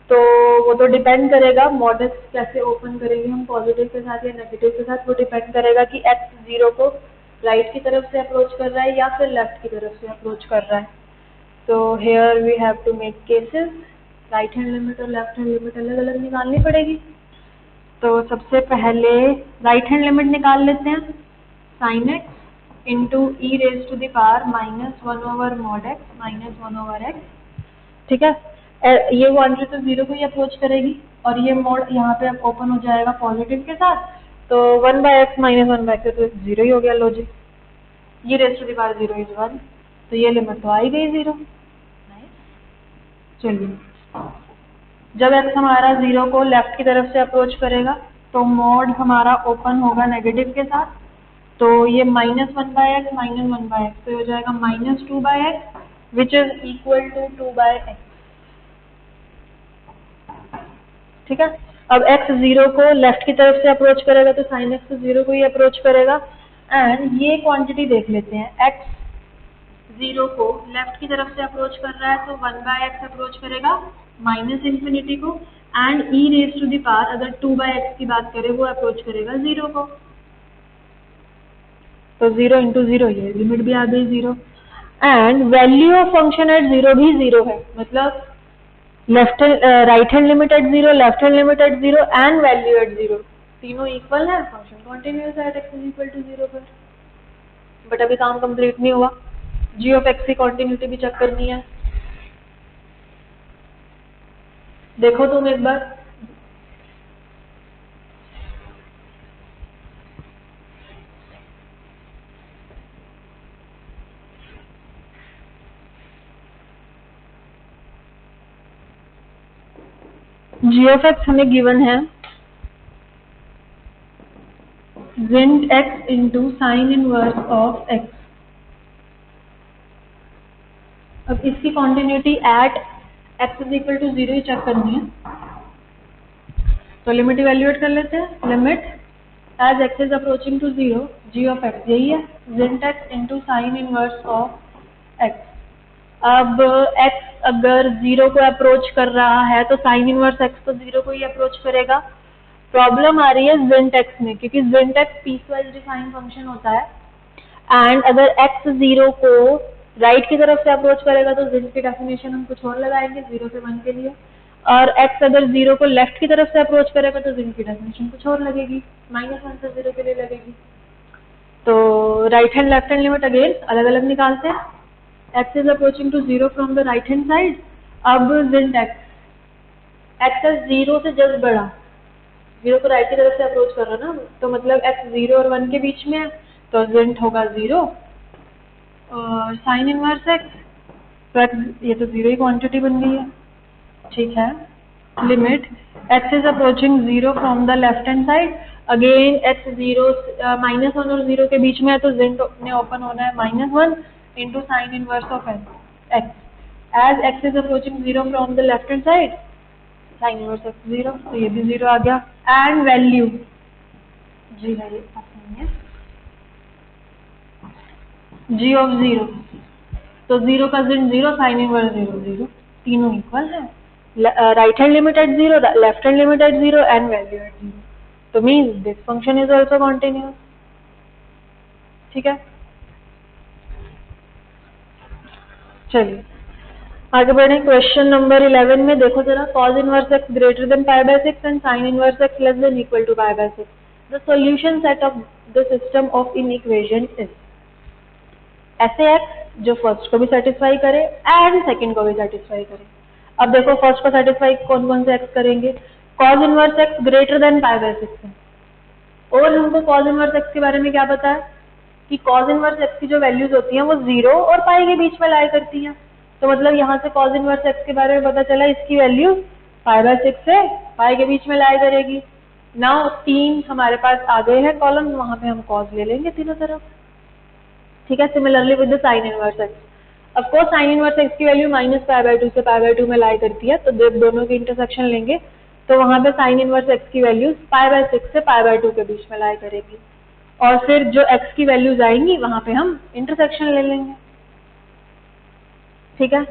तो वो तो डिपेंड करेगा मॉड एक्स कैसे ओपन करेंगे हम, पॉजिटिव के साथ या नेगेटिव के साथ, वो डिपेंड करेगा कि x 0 को राइट की तरफ से अप्रोच कर रहा है या फिर लेफ्ट की तरफ से अप्रोच कर रहा है। तो here we have to make cases, right hand limit और लेफ्ट हैंड लिमिट अलग अलग निकालनी पड़ेगी। तो सबसे पहले राइट हैंड लिमिट निकाल लेते हैं, sine x into e raise to the power -1/mod x -1/x, ठीक है। ये क्वांटिटी तो जीरो को ही अप्रोच करेगी और ये मोड यहाँ पे अब ओपन हो जाएगा पॉजिटिव के साथ, तो 1/x -1/x तो जीरो ही हो गया लॉजिक। ये raise to the power 0 is 1, तो ये लिमिट तो आई गई 0। चलिए, जब x हमारा 0 को लेफ्ट की तरफ से अप्रोच करेगा तो मोड हमारा ओपन होगा नेगेटिव के साथ, तो ये -1/x -1/x तो हो जाएगा -2/x which is equal to 2/x, ठीक है। अब x 0 को लेफ्ट की तरफ से अप्रोच करेगा तो साइन x तो 0 को ही अप्रोच करेगा, एंड ये क्वांटिटी देख लेते हैं, x 0 को लेफ्ट की तरफ से अप्रोच कर रहा है तो 1/x अप्रोच करेगा -∞ को, and e raise to the power अगर 2/x की बात करें वो अप्रोच करेगा 0 को, तो 0 इंटू 0 ये लिमिट भी आ गई 0, and value of function at 0 भी 0 है, मतलब left right hand limit at 0, left hand limit at 0 and value at 0 तीनों इक्वल है, फंक्शन कॉन्टिन्यूअस है at x is equal to 0 पर। बट अभी काम कंप्लीट नहीं हुआ, g ऑफ x की कॉन्टिन्यूटी भी चेक करनी है। देखो तुम एक बार, g ऑफ x हमें गिवन है zint x into sine inverse of x। अब इसकी continuity at x is equal to 0 ही चेक करनी है, तो लिमिट इवेल्युएट कर लेते हैं, limit as x is approaching to 0 g of x यही है zint x into sine inverse of x। अब x अगर 0 को अप्रोच कर रहा है तो साइन इनवर्स x तो 0 को ही अप्रोच करेगा। प्रॉब्लम आ रही है zint x में, क्योंकि zint x piecewise defined function होता है, एंड अगर x 0 को राइट की तरफ से अप्रोच करेगा तो zint की डेफिनेशन हम कुछ और लगाएंगे 0 से 1 के लिए, और x अगर 0 को लेफ्ट की तरफ से अप्रोच करेगा तो zint की डेफिनेशन कुछ और लगेगी, -1 से 0 के लिए लगेगी। तो right hand left hand limit again अलग अलग निकालते हैं, x is approaching to 0 from the right hand side, अब zint x है 0 से जस्ट बड़ा, 0 को राइट की तरफ से अप्रोच कर रहा ना, तो मतलब x 0 और 1 के बीच में है, तो zint होगा 0 और साइन इनवर्स x, तो x ये तो 0 ही क्वांटिटी बन गई है, ठीक है। Limit x is approaching 0 from the left hand side, again x 0 -1 और 0 के बीच में है तो zint ने ओपन होना है -1 into sine inverse of x, as x is approaching 0 from the left hand side sine inverse x 0, तो ये भी 0 आ गया, एंड वैल्यू जी है ये है g ऑफ 0, तो 0 का zint 0 साइन इनवर्स 0 0 तीनों इक्वल है, right hand limit at 0, left hand limit at 0 and value at 0, तो means this function is also continuous, ठीक है। चलिए आगे बढ़े, क्वेश्चन नंबर 11 में देखो जरा, cos inverse x greater than π/6 and sin inverse x less than equal to π/6, the solution set of the system of inequation is, ऐसे x जो फर्स्ट को भी सेटिस्फाई करे एंड सेकंड को भी सेटिस्फाई करे। अब देखो फर्स्ट को सेटिस्फाई कौन कौन से x करेंगे, cos inverse x greater than π/6 है, और हमको cos इनवर्स x के बारे में क्या पता है कि cos इनवर्स x की जो वैल्यूज होती हैं वो 0 और पाई के बीच में लाई करती हैं, तो मतलब यहाँ से cos इनवर्स x के बारे में पता चला इसकी वैल्यू π/6 से पाई के बीच में लाई करेगी। नाउ 3 हमारे पास आ गए हैं कॉलम, वहां पे हम cos ले लेंगे तीनों तरफ, ठीक है। Similarly with the sign inverse x, of course sign inverse x की वैल्यू -π/2 से π/2 में लाई करती है, तो जब दोनों की इंटरसेक्शन लेंगे तो वहां पे साइन इनवर्स x की वैल्यू π/6 से π/2 के बीच में लाई करेगी, और फिर जो x की वैल्यूज आएंगी वहां पे हम इंटरसेक्शन ले लेंगे, ठीक है।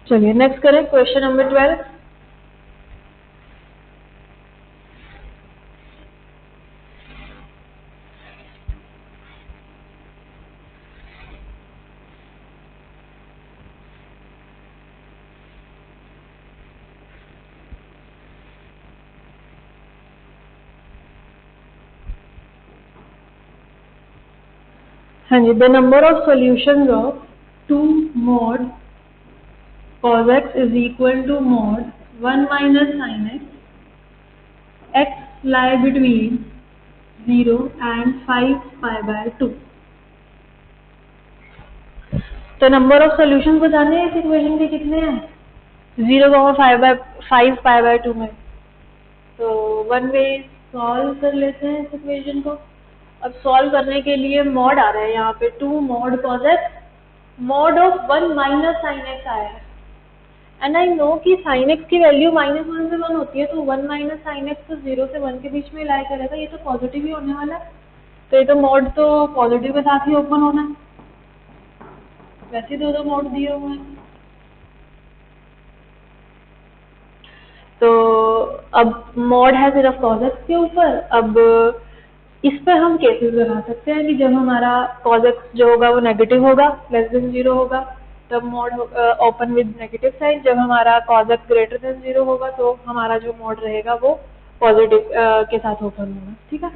चलिए नेक्स्ट करें, क्वेश्चन नंबर 12। हाँ जी, the number of solutions of 2 mod cos x is equal to mod 1 minus sin x lie between 0 and 5 pi by 2. तो नंबर ऑफ सॉल्यूशंस बताने हैं इस इक्वेशन के कितने हैं? 0,5 पाई बाय 2 में। तो वन वे सॉल्व कर लेते हैं इस इक्वेशन को। अब सॉल्व करने के लिए मॉड आ रहा है यहाँ पे 2 mod cos x, mod of 1 minus sine x आया है। एंड आई नो कि साइन एक्स की वैल्यू -1 से 1 होती है, तो 1 माइनस साइन एक्स तो 0 से 1 के बीच में लाई करेगा, ये तो पॉजिटिव ही होने वाला है। तो ये तो मॉड तो पॉजिटिव के साथ ही ओपन होना है, वैसे दो मॉड दिए हुए हैं। तो अब मॉड है सिर्फ cos x के ऊपर। अब इस पे हम केसेस बना सकते हैं कि जब हमारा cos x जो होगा वो नेगेटिव होगा, लेस देन 0 होगा, तब mod open with negative sign. जब हमारा cos x ग्रेटर देन 0 होगा तो हमारा जो मॉड रहेगा वो पॉजिटिव के साथ ओपन होगा। ठीक है,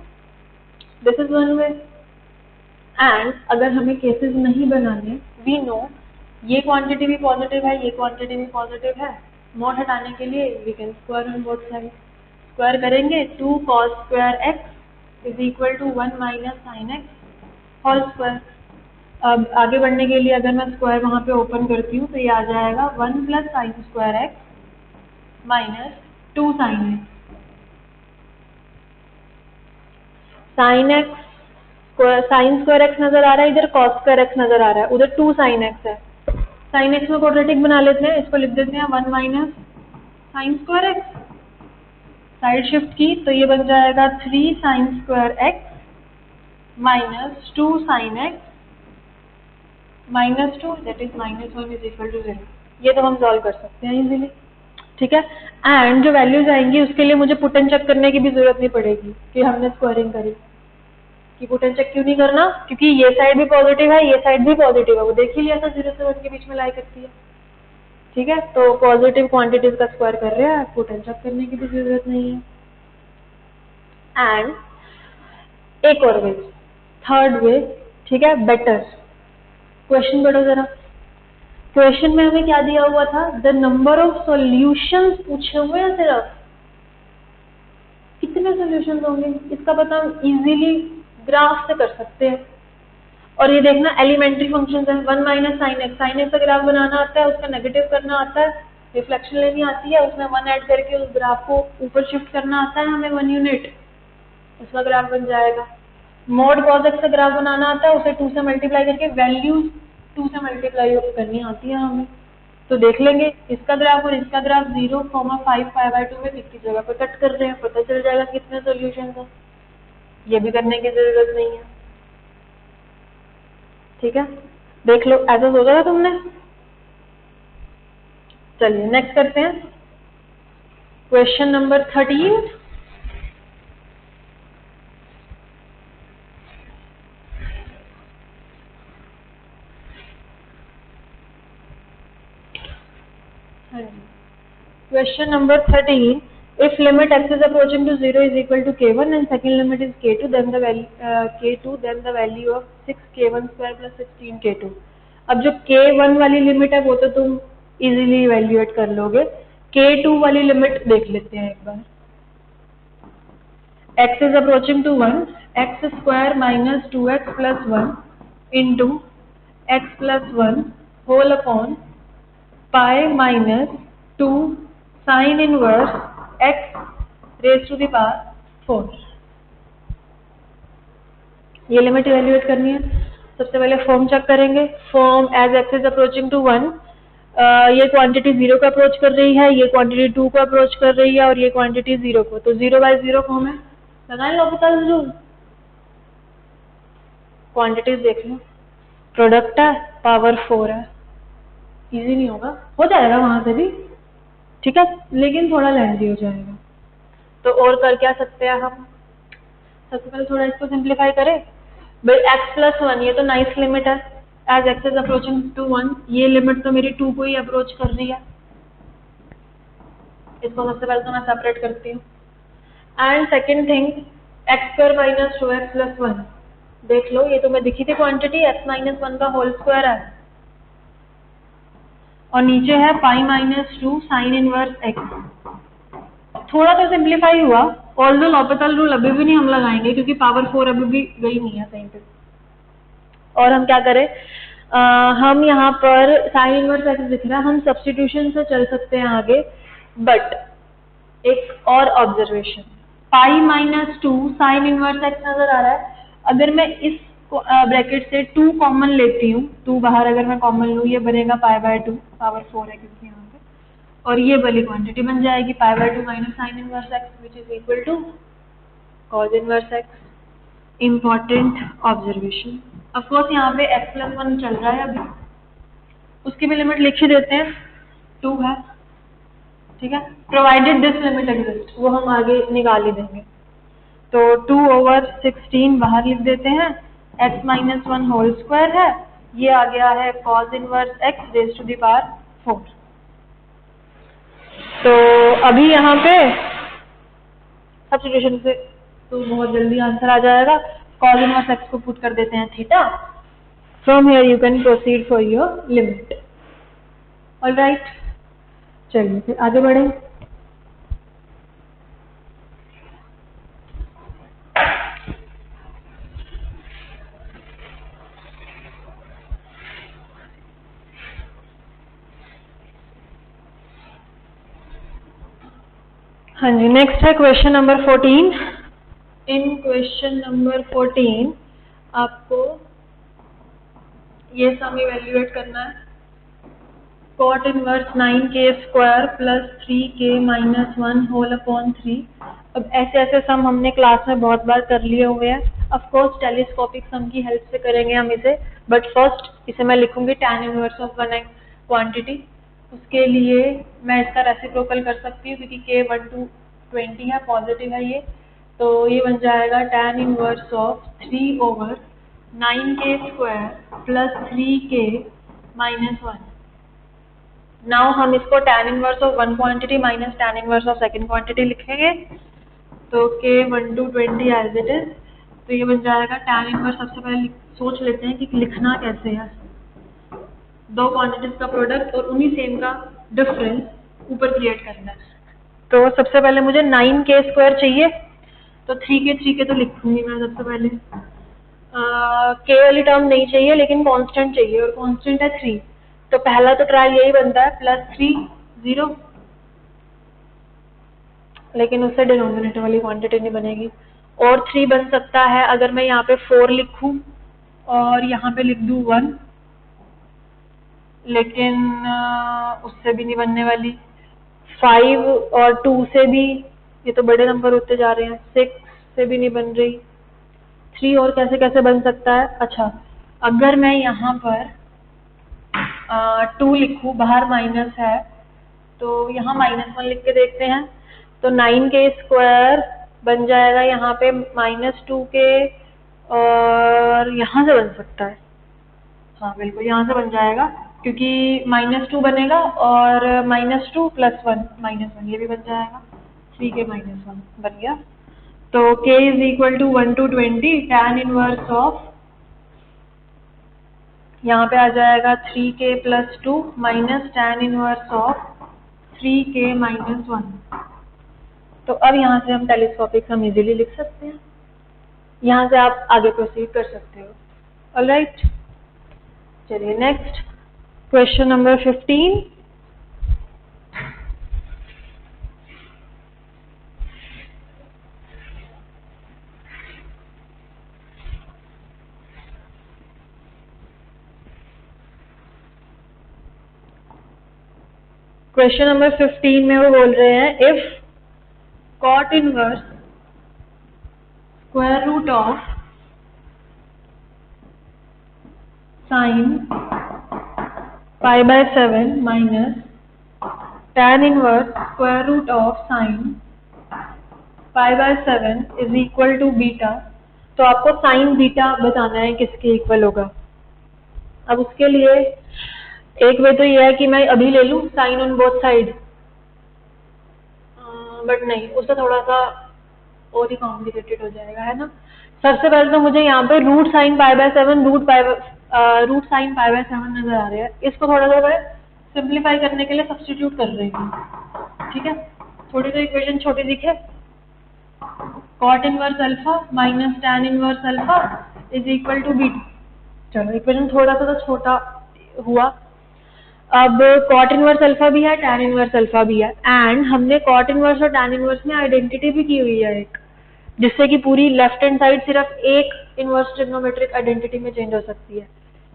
this is one way. And अगर हमें केसेस नहीं बनाने, वी नो ये क्वांटिटी भी पॉजिटिव है, ये क्वांटिटी भी पॉजिटिव है, मॉड हटाने के लिए we can square on both side. Square करेंगे 2 cos square x is equal to 1 minus sine x whole square. अब आगे बढ़ने के लिए अगर मैं स्क्वायर वहाँ पे ओपन करती हूँ तो ये आ जाएगा 1 plus sine square x minus 2 sine x. Sign square x नजर आ रहा है, इधर कॉस स्क्वायर एक्स नजर आ रहा है, उधर 2 साइन एक्स है। साइन एक्स में क्वाड्रेटिक बना लेते हैं, इसको लिख देते हैं 1 minus sine square x. Side shift की तो ये बन जाएगा 3 sine square x minus 2 sine x minus 2 that is -1 is equal to 0। ये तो हम सॉल्व कर सकते हैं इजीली। ठीक है, एंड जो वैल्यूज आएंगी उसके लिए मुझे पुट एंड चेक करने की भी जरूरत नहीं पड़ेगी कि हमने स्क्वायरिंग करी। कि पुट एंड चेक क्यों नहीं करना, क्योंकि ये साइड भी पॉजिटिव है, ये साइड भी पॉजिटिव है, वो देख ही लिया था 0 से 1 के बीच में लाई करती है। ठीक है, तो पॉजिटिव क्वांटिटीज का स्क्वायर कर रहे हैं, पुट एंड चेक करने की भी जरूरत नहीं है। एंड एक और वे, थर्ड वे, ठीक है, बेटर। क्वेश्चन पढ़ो जरा। क्वेश्चन में हमें क्या दिया हुआ था? द नंबर ऑफ सॉल्यूशंस पूछे हुए हैं सिर्फ। कितने सॉल्यूशंस होंगे इसका पता हम इजीली ग्राफ से कर सकते हैं। और ये देखना एलिमेंट्री फंक्शन है, 1 minus sine x. Sine x का ग्राफ बनाना आता है, उसका नेगेटिव करना आता है, रिफ्लेक्शन लेनी आती है, उसमें 1 ऐड करके उस ग्राफ को ऊपर शिफ्ट करना आता है हमें 1 यूनिट, उसका ग्राफ बन जाएगा। मॉड कॉस एक्स का ग्राफ बनाना आता है, उसे 2 से मल्टीप्लाई करके वैल्यूज 2 से मल्टीप्लाई करनी आती है हमें। तो देख लेंगे इसका ग्राफ और इसका ग्राफ 0,5 पाई बाय 2 में कितनी जगह पर कट कर रहे हैं, पता चल जाएगा कितने सॉल्यूशंस हैं। ये भी करने की जरूरत नहीं है। ठीक है, देख लो, ऐसा सोचा था तुमने? चलिए नेक्स्ट करते हैं, question number 13। Question number 13. If limit x is approaching to 0 is equal to k1 and second limit is k2, then the value k2, then the value of 6k1 square plus 16k2. अब जो k1 वाली limit है वो तो तुम easily evaluate कर लोगे, k2 वाली लिमिट देख लेते हैं एक बार। x is approaching to 1, x square minus 2x plus 1 into x plus 1 whole upon pi minus 2 sine inverse x raise to the power 4। ये लिमिट इवेल्युएट करनी है। सबसे पहले फॉर्म चेक करेंगे। Form as x is approaching to 1, ये quantity 0 को approach कर रही है, ये क्वांटिटी 2 को अप्रोच कर रही है और ये क्वांटिटी 0 को, तो 0 बाय 0 फॉर्म है। लगाएं लॉपिटल रूल, क्वांटिटीज देख लो, प्रोडक्ट है, पावर 4 है, इजी नहीं होगा, हो जाएगा वहां से भी, ठीक है, लेकिन थोड़ा लेंथी हो जाएगा। तो और कर क्या सकते हैं हम? सबसे पहले थोड़ा इसको सिंप्लीफाई करें। भाई x प्लस 1, ये तो नाइस लिमिट है, as x is approaching to 1, ये लिमिट तो मेरी 2 को ही अप्रोच कर रही है। इसको सबसे पहले तो मैं सेपरेट करती हूँ। And second thing, x square minus 2x plus 1, देख लो, ये तुम्हें दिखी थी क्वांटिटी x माइनस 1 का होल स्क्वायर है, और नीचे है pi minus 2 sine inverse x। थोड़ा तो सिंप्लीफाई हुआ, ऑल्दो लॉपिथल रूल अभी भी नहीं हम लगाएंगे क्योंकि पावर 4 अभी भी गई नहीं है कहीं पे। और हम क्या करें, हम यहाँ पर साइन इनवर्स एक्स दिख रहा है, हम सब्स्टिट्यूशन से चल सकते हैं आगे। बट एक और observation, pi minus 2 sine inverse x नजर आ रहा है। अगर मैं इस ब्रैकेट से 2 कॉमन लेती हूँ, 2 बाहर अगर मैं कॉमन लूँ, ये बनेगा पाई बाय 2, पावर 4 है क्योंकि यहाँ पे, और ये वाली क्वांटिटी बन जाएगी pi by 2 minus sine inverse x which is equal to cos inverse x. Important observation, of course यहाँ पे x प्लस 1 चल रहा है अभी, उसकी भी लिमिट लिख ही देते हैं, 2 है, ठीक है, प्रोवाइडेड दिस लिमिट एग्जिस्ट, वो हम आगे निकाल ही देंगे। तो 2/16 बाहर लिख देते हैं, x माइनस 1 होल स्क्वायर है, ये आ गया है cos inverse x raise to the power 4। तो अभी यहाँ पे सब्स्टिट्यूशन से तो बहुत जल्दी आंसर आ जाएगा, cos इनवर्स x को पुट कर देते हैं theta, from here you can proceed for your limit. Alright, चलिए फिर आगे बढ़े। हाँ जी, नेक्स्ट है question number 14। In question number 14 आपको ये सम इवेल्युएट करना है, cot inverse 9k square plus 3k minus 1 whole upon 3। अब ऐसे ऐसे सम हमने क्लास में बहुत बार कर लिए हुए हैं, ऑफकोर्स टेलीस्कोपिक सम की हेल्प से करेंगे हम इसे, बट फर्स्ट इसे मैं लिखूंगी tan inverse of one quantity. उसके लिए मैं इसका रेसिप्रोकल कर सकती हूँ क्योंकि k 1 to 20 है, पॉजिटिव है ये, तो ये बन जाएगा tan inverse of 3/9k square plus 3k minus 1। Now हम इसको tan inverse of one quantity minus tan inverse of second quantity लिखेंगे, तो k 1 to 20 as it is, तो ये बन जाएगा tan इनवर्स। सबसे पहले सोच लेते हैं कि लिखना कैसे है, दो क्वांटिटीज का प्रोडक्ट और उन्हीं सेम का डिफरेंस ऊपर क्रिएट करना है। तो सबसे पहले मुझे 9k स्क्वायर चाहिए, तो 3k तो लिखूंगी मैं सबसे पहले। k वाली टर्म नहीं चाहिए लेकिन कांस्टेंट चाहिए, और कांस्टेंट है 3, तो पहला तो ट्राई यही बनता है प्लस 3 0, लेकिन उससे डिनोमिनेटर वाली क्वांटिटी नहीं बनेगी। और 3 बन सकता है अगर मैं यहाँ पे 4 लिखूं और यहाँ पे लिख दूं 1, लेकिन उससे भी नहीं बनने वाली। 5 और 2 से भी, ये तो बड़े नंबर होते जा रहे हैं, 6 से भी नहीं बन रही। 3 और कैसे कैसे बन सकता है, अच्छा अगर मैं यहाँ पर 2 लिखूं, बाहर माइनस है, तो यहाँ -1 लिख के देखते हैं, तो 9k स्क्वायर बन जाएगा यहाँ पे -2k, और यहाँ से बन सकता है, हाँ बिल्कुल यहाँ से बन जाएगा क्योंकि -2 बनेगा और -2 + 1 -1 ये भी बन जाएगा, 3k - 1 बन गया। तो k = 1 to 20 tan inverse of, यहाँ पे आ जाएगा 3k + 2 minus tan inverse of 3k - 1। तो अब यहाँ से हम टेलीस्कोपिक सम इजीली लिख सकते हैं, यहाँ से आप आगे प्रोसीड कर सकते हो। ऑलराइट, चलिए next question number 15। Question number 15 में वो बोल रहे हैं, if cot inverse square root of sine π/7 minus tan inverse square root of sine π/7 is equal to beta, तो आपको साइन बीटा बताना है किसके इक्वल होगा। अब उसके लिए एक वे तो ये है कि मैं अभी ले लूँ sine on both side, but नहीं, उससे थोड़ा सा और ही कॉम्प्लिकेटेड हो जाएगा, है ना। सबसे पहले तो मुझे यहाँ पे root sine pi by 7 root sine pi by 7 नजर आ रहे हैं। इसको थोड़ा सा मैं सिंप्लीफाई करने के लिए सब्स्टिट्यूट कर रही हूँ, ठीक है। थोड़ी तो इक्वेशन छोटी दिखे, cot inverse alpha minus tan inverse alpha is equal to beta. चलो इक्वेशन थोड़ा सा तो छोटा हुआ। अब कॉट इनवर्स अल्फा भी है, टैन इनवर्स अल्फा भी है, एंड हमने कॉट इनवर्स और टैन इनवर्स में आइडेंटिटी भी की हुई है एक, जिससे कि पूरी लेफ्ट हैंड साइड सिर्फ एक इनवर्स ट्रिग्नोमेट्रिक आइडेंटिटी में चेंज हो सकती है।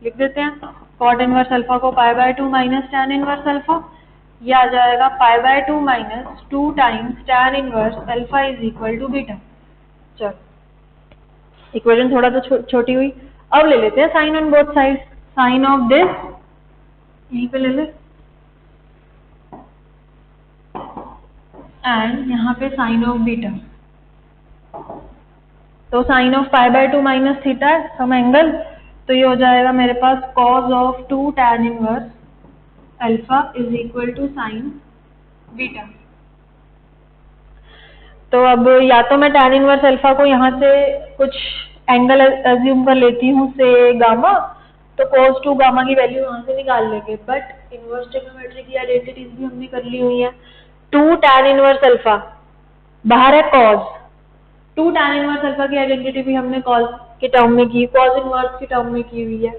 लिख देते हैं कॉट इनवर्स अल्फा को pi by 2 minus tan inverse alpha, ये आ जाएगा pi by 2 minus 2 times tan inverse alpha is equal to beta. चलो इक्वेशन थोड़ा तो छोटी हुई। अब ले लेते हैं sine on both side. Sine of this यहीं पे ले ले, एंड यहाँ पे साइन ऑफ बीटा। तो sine of pi by 2 minus theta है सम एंगल, तो ये हो जाएगा मेरे पास cos of 2 tan inverse alpha is equal to sine beta. तो अब या तो मैं टैन इनवर्स अल्फा को यहाँ से कुछ एंगल एज्यूम कर लेती हूँ से गामा, तो cos 2 गामा की वैल्यू वहां से निकाल लेंगे, बट इनवर्स ट्रिग्नोमेट्री की आइडेंटिटीज भी हमने कर ली हुई है। 2 टैन इनवर्स अल्फा बाहर है cos, 2 टैन इनवर्स अल्फा की आइडेंटिटी भी हमने cos के टर्म में की, cos इनवर्स के टर्म में की हुई है।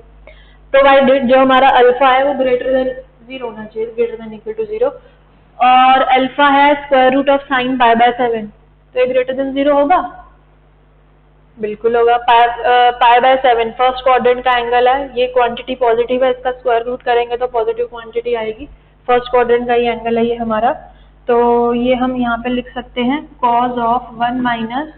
प्रोवाइडेड जो हमारा अल्फा है वो ग्रेटर देन 0 होना चाहिए, ग्रेटर देन इक्वल टू 0, और अल्फा है square root of sine pi by 7, तो ये ग्रेटर देन 0 होगा, बिल्कुल होगा। पाई बाय 7 फर्स्ट क्वाड्रेंट का एंगल है, ये क्वांटिटी पॉजिटिव है, इसका स्क्वायर रूट करेंगे तो पॉजिटिव क्वांटिटी आएगी। फर्स्ट क्वाड्रेंट का ये एंगल है ये हमारा, तो ये हम यहाँ पे लिख सकते हैं cos of 1 minus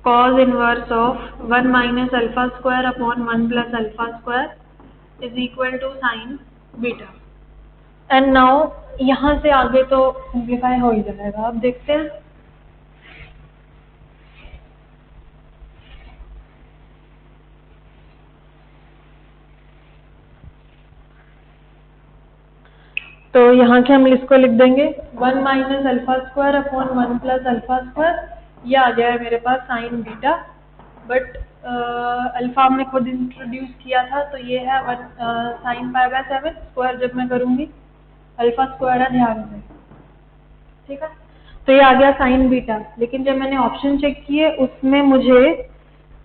cos inverse of 1 minus alpha square upon 1 plus alpha square is equal to sine beta. And now यहाँ से आगे तो सिंप्लीफाई हो ही जाएगा। अब देखते हैं तो यहाँ के हम इसको लिख देंगे 1 minus alpha square upon 1 plus alpha square, ये आ गया है मेरे पास साइन बीटा, बट अल्फा हमने खुद इंट्रोड्यूस किया था, तो ये है 1 साइन पाई बाय 7 स्क्वायर जब मैं करूँगी अल्फा स्क्वायर है ध्यान से, ठीक है। तो ये आ गया साइन बीटा, लेकिन जब मैंने ऑप्शन चेक किए उसमें मुझे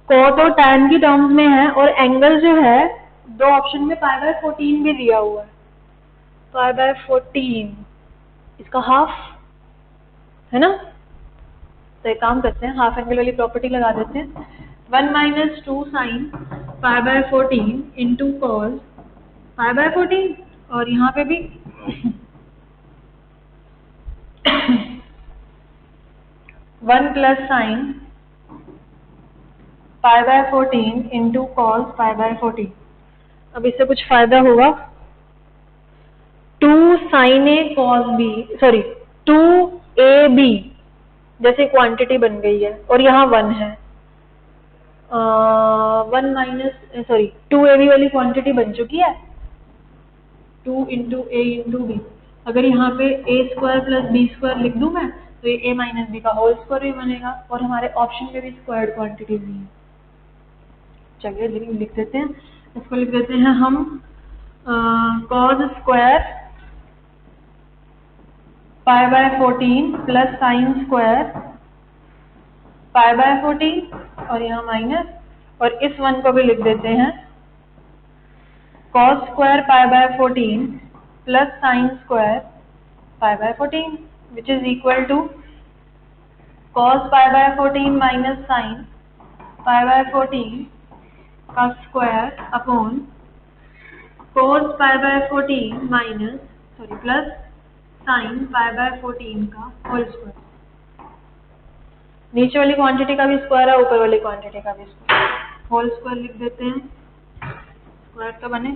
कॉट और टैन की टर्म्स में है, और एंगल जो है दो ऑप्शन में पाई बाय 14 भी दिया हुआ है, पाई बाय 14 इसका हाफ है ना, तो एक काम करते हैं हाफ एंगल वाली प्रॉपर्टी लगा देते हैं। 1 minus 2 sign pi by 14 into cos pi by 14, और यहाँ पे भी 1 plus sine pi by 14 into cos pi by 14। अब इससे कुछ फायदा होगा, 2 साइन ए कॉस बी, सॉरी 2ab जैसे क्वांटिटी बन गई है, और यहाँ 1 है, 1 माइनस सॉरी 2ab वाली क्वांटिटी बन चुकी है, 2 इंटू ए इंटू बी। अगर यहाँ पे ए स्क्वायर प्लस बी स्क्वायर लिख दूं मैं, तो ये ए माइनस बी का होल स्क्वायर भी बनेगा, और हमारे ऑप्शन में भी स्क्वायर्ड क्वांटिटी भी है। चलिए लिख देते हैं, इसको लिख देते हैं हम cos square pi by 14 plus sine square pi by 14, और यहाँ माइनस, और इस 1 को भी लिख देते हैं cos square pi by 14 plus sine square pi by 14 which is equal to cos pi by 14 minus sine pi by 14 का square upon cos pi by 14 minus sorry plus sine pi by 14 का whole square. नीचे वाली quantity का भी square है, ऊपर वाली quantity का भी स्क्वायर, होल स्क्वायर लिख देते हैं, स्क्वायर तो बने,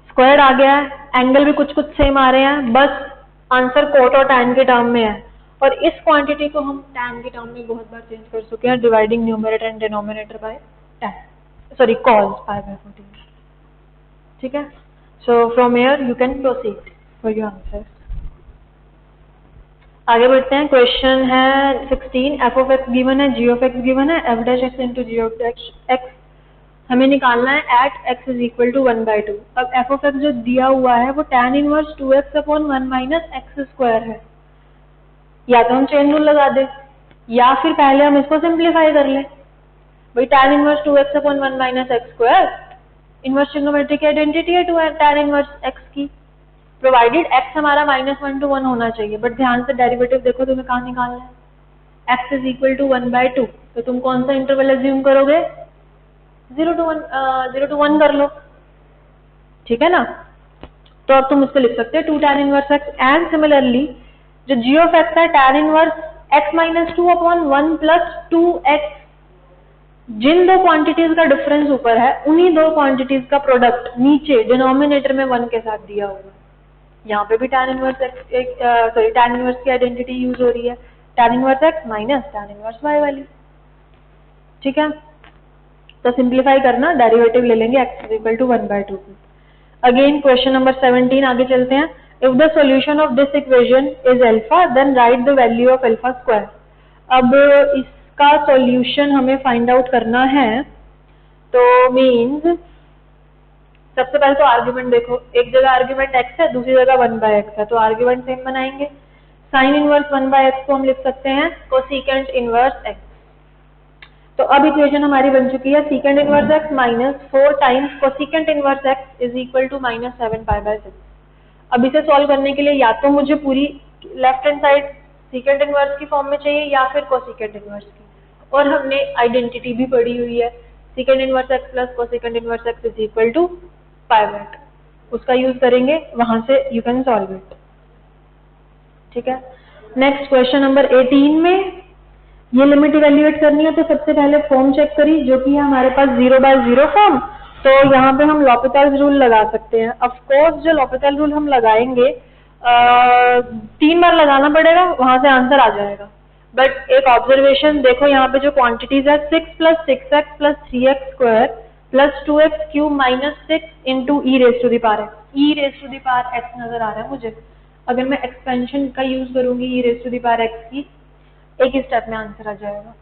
स्क्वायर आ गया है, एंगल भी कुछ कुछ सेम आ रहे हैं, बस आंसर कोट और टैन के टर्म में है, और इस क्वांटिटी को हम टैन के टर्म में बहुत बार चेंज कर चुके हैं, dividing numerator and denominator by tan, sorry cos pi by 14, ठीक है। So from here you can proceed for your answer. आगे बढ़ते हैं। क्वेश्चन है 16, एफ ऑफ एक्स गिवन है, जी ऑफ एक्स गिवन है, f dash x into g of x हमें निकालना है at x is equal to 1/2। अब एफ ऑफ एक्स जो दिया हुआ है वो tan inverse 2x upon 1 minus x square है। या तो हम चेन रूल लगा दें या फिर पहले हम इसको सिंप्लीफाई कर लें। भाई tan inverse 2x upon 1 minus x square inverse trigonometric identity है tan इनवर्स x की, प्रोवाइडेड x हमारा -1 to 1 होना चाहिए। बट ध्यान से डेरिवेटिव देखो तुम्हें कहाँ निकालना है। x इज इक्वल टू 1/2, तो तुम कौन सा इंटरवल एज्यूम करोगे? 0 to 1 कर लो, ठीक है ना। तो अब तुम उसको लिख सकते हो 2 tan inverse x and similarly जो g ऑफ x है tan inverse x minus 2 upon 1 plus 2x, जिन दो क्वांटिटीज का डिफरेंस ऊपर है उन्हीं दो क्वांटिटीज का प्रोडक्ट नीचे डिनोमिनेटर में 1 के साथ दिया हुआ है। यहाँ पे भी tan इनवर्स tan इनवर्स की आइडेंटिटी यूज हो रही है, tan inverse x minus tan inverse y वाली, ठीक है। तो सिंप्लीफाई करना, डेरिवेटिव ले लेंगे x is equal to 1/2। Again question number 17, आगे चलते हैं। If the solution of this equation is alpha then write the value of alpha square. अब इसका सॉल्यूशन हमें फाइंड आउट करना है, तो मीन्स सबसे पहले तो आर्ग्यूमेंट देखो, एक जगह आर्ग्यूमेंट x है, दूसरी जगह 1/x है, तो आर्ग्यूमेंट सेम बनाएंगे। साइन इनवर्स 1/x को हम लिख सकते हैं कोसिकेंट इनवर्स x। तो अब इक्वेशन हमारी बन चुकी है secant inverse x minus 4 times cosecant inverse x is equal to -7π/6। अब इसे सॉल्व करने के लिए या तो मुझे पूरी left hand side secant inverse की फॉर्म में चाहिए या फिर कोसिकेंट इनवर्स की, और हमने आइडेंटिटी भी पढ़ी हुई है secant inverse x plus cosecant inverse x is equal to π/2, उसका यूज करेंगे, वहां से यू कैन सॉल्व इट, ठीक है। नेक्स्ट क्वेश्चन नंबर 18 में ये लिमिट इवेल्युएट करनी है, तो सबसे पहले फॉर्म चेक करी जो कि है हमारे पास 0/0 फॉर्म। तो यहाँ पे हम लॉपिटल्स रूल लगा सकते हैं। ऑफ कोर्स जो लॉपिटल रूल हम लगाएंगे 3 बार लगाना पड़ेगा, वहां से आंसर आ जाएगा। बट एक ऑब्जर्वेशन देखो, यहाँ पे जो क्वांटिटीज है 6 + 6x + 3x square plus 2x cube minus 6 into e raise to the power x. E raise to the power x नजर आ रहा है मुझे, अगर मैं एक्सपेंशन का यूज करूंगी e raise to the power x की, एक ही स्टेप में आंसर आ जाएगा।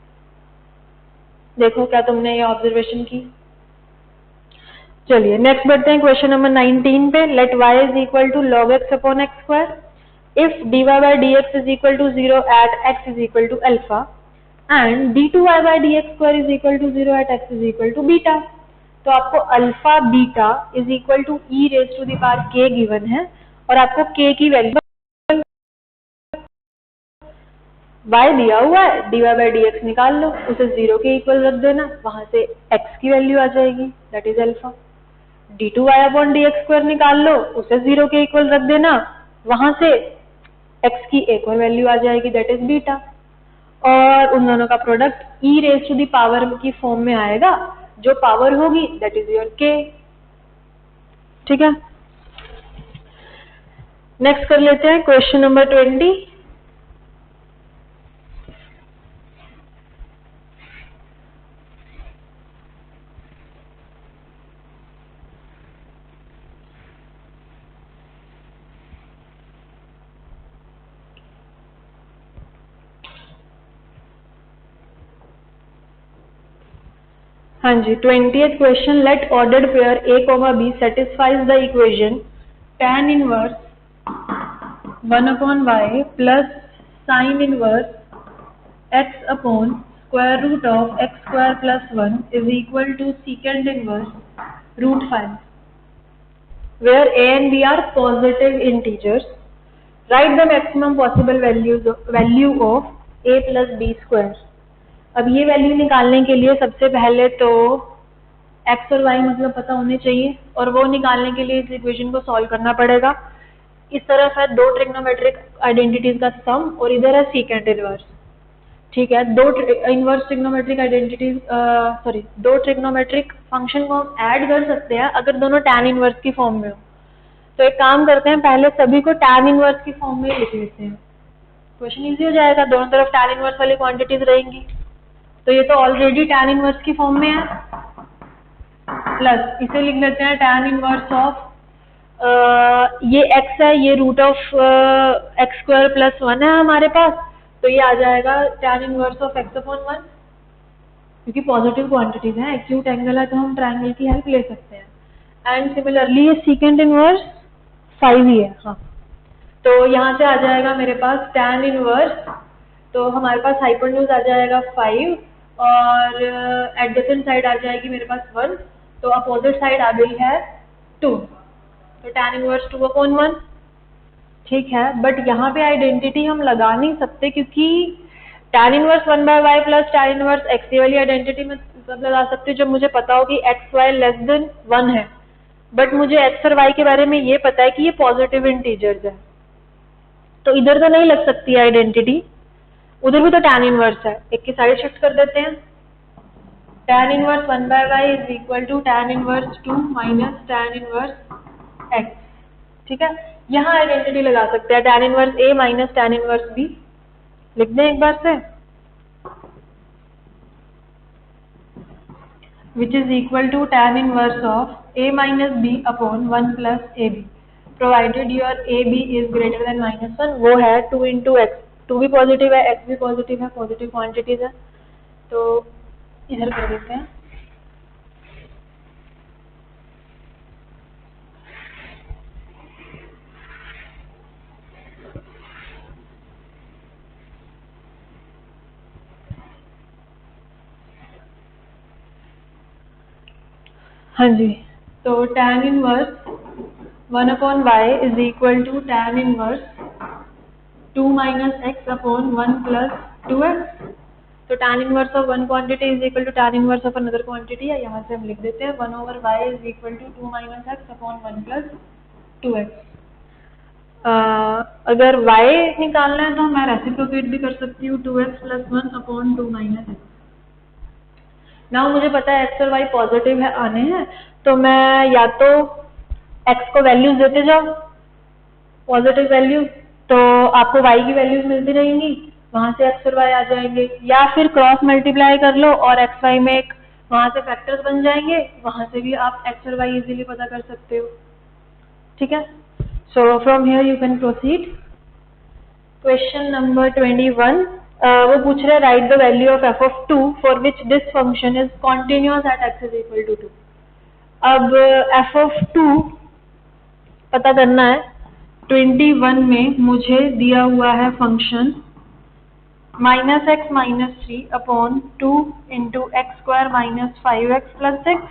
देखो क्या तुमने ये ऑब्जर्वेशन की। चलिए नेक्स्ट बढ़ते हैं क्वेश्चन नंबर 19 पे। Let y is equal to log x upon x square if dy/dx is equal to 0 at x is equal to alpha and d2y/dx square is equal to 0 at x is equal to beta. तो आपको alpha beta is equal to e raise to the power k given है, और आपको k की value y दिया हुआ है, dy/dx निकाल लो, उसे 0 के इक्वल रख देना, वहां से x की वैल्यू आ जाएगी, that is alpha. d2y/dx square निकाल लो, उसे 0 के इक्वल रख देना, वहां से x की एक और वैल्यू आ जाएगी, दैट इज बीटा। और उन दोनों का product e raise to the power की फॉर्म में आएगा, जो पावर होगी दैट इज योर k, ठीक है। नेक्स्ट कर लेते हैं क्वेश्चन नंबर 20। हाँ जी, 20th question. Let ordered pair a, b satisfies the equation tan inverse 1/y plus sine inverse x upon square root of x square plus 1 is equal to secant inverse √5 where a and b are positive integers. Write the maximum possible value of a plus b square. अब ये value निकालने के लिए सबसे पहले तो x और y मतलब पता होने चाहिए, और वो निकालने के लिए इस इक्वेशन को सॉल्व करना पड़ेगा। इस तरफ है दो ट्रिग्नोमेट्रिक आइडेंटिटीज का सम, और इधर है सीकेंट इनवर्स, ठीक है। दो इनवर्स ट्रिग्नोमेट्रिक आइडेंटिटीज दो ट्रिग्नोमेट्रिक फंक्शन को हम ऐड कर सकते हैं अगर दोनों tan इनवर्स की फॉर्म में हो। तो एक काम करते हैं, पहले सभी को tan इनवर्स की फॉर्म में लिख लेते हैं, क्वेश्चन इजी हो जाएगा, दोनों तरफ tan इनवर्स वाली क्वांटिटीज रहेंगी। तो ये तो ऑलरेडी tan इनवर्स की फॉर्म में है, प्लस इसे लिख लेते हैं tan इनवर्स ऑफ ये x है, ये root of x square plus 1 है हमारे पास, तो ये आ जाएगा tan inverse of x upon 1, क्योंकि पॉजिटिव क्वांटिटीज हैं, एक्यूट एंगल है तो हम ट्रायंगल की हेल्प ले सकते हैं। एंड सिमिलरली ये सेकेंड इनवर्स 5 ही है। हाँ, तो यहाँ से आ जाएगा मेरे पास tan इनवर्स, तो हमारे पास हाइपोटेन्यूज आ जाएगा 5 और एडजेसेंट साइड आ जाएगी मेरे पास 1, तो अपोजिट साइड आ गई है 2, तो tan इनवर्स 2 अपॉन 1। ठीक है, बट यहाँ पे आइडेंटिटी हम लगा नहीं सकते, क्योंकि tan inverse 1/y plus tan inverse x, ये वाली आइडेंटिटी में तब लगा सकते जब मुझे पता हो कि x y लेस देन 1 है, बट मुझे x और y के बारे में ये पता है कि ये पॉजिटिव इंटीजर्स है, तो इधर तो नहीं लग सकती आइडेंटिटी, उधर भी तो tan इनवर्स है, एक की साइड शिफ्ट कर देते हैं। tan inverse 1/y is equal to tan inverse 2 minus tan inverse x। ठीक है, यहाँ आइडेंटिटी लगा सकते हैं, tan inverse a minus tan inverse b, लिख दें एक बार से, which is equal to tan inverse of a minus b upon 1 plus ab, provided your a b is greater than -1, वो है 2 इंटू एक्स, 2 भी पॉजिटिव है, x भी पॉजिटिव है, पॉजिटिव क्वांटिटीज है, तो इधर कर देते हैं। हाँ जी, तो tan inverse 1 upon y is equal to tan inverse 2 minus x upon 1 plus 2x, तो tan inverse of one quantity is equal to tan inverse of another quantity है, यहाँ से हम लिख देते हैं 1 over y is equal to 2 minus x upon 1 plus 2x। अगर y निकालना है तो मैं रेसिप्रोकेट भी कर सकती हूँ, 2x plus 1 upon 2 minus x. Now मुझे पता है x और y पॉजिटिव है आने हैं, तो मैं या तो x को वैल्यूज देते जाओ पॉजिटिव वैल्यू, तो आपको y की वैल्यूज मिलती रहेंगी, वहां से x और y आ जाएंगे, या फिर क्रॉस मल्टीप्लाई कर लो और x y में एक वहां से फैक्टर्स बन जाएंगे, वहां से भी आप x और y इजीली पता कर सकते हो। ठीक है, so from here you can proceed. Question number 21, वो पूछ रहे write the value of f of 2 for which this function is continuous at x is equal to 2। अब f ऑफ 2 पता करना है। 21 में मुझे दिया हुआ है function minus x minus 3 upon 2 into x square minus 5x plus 6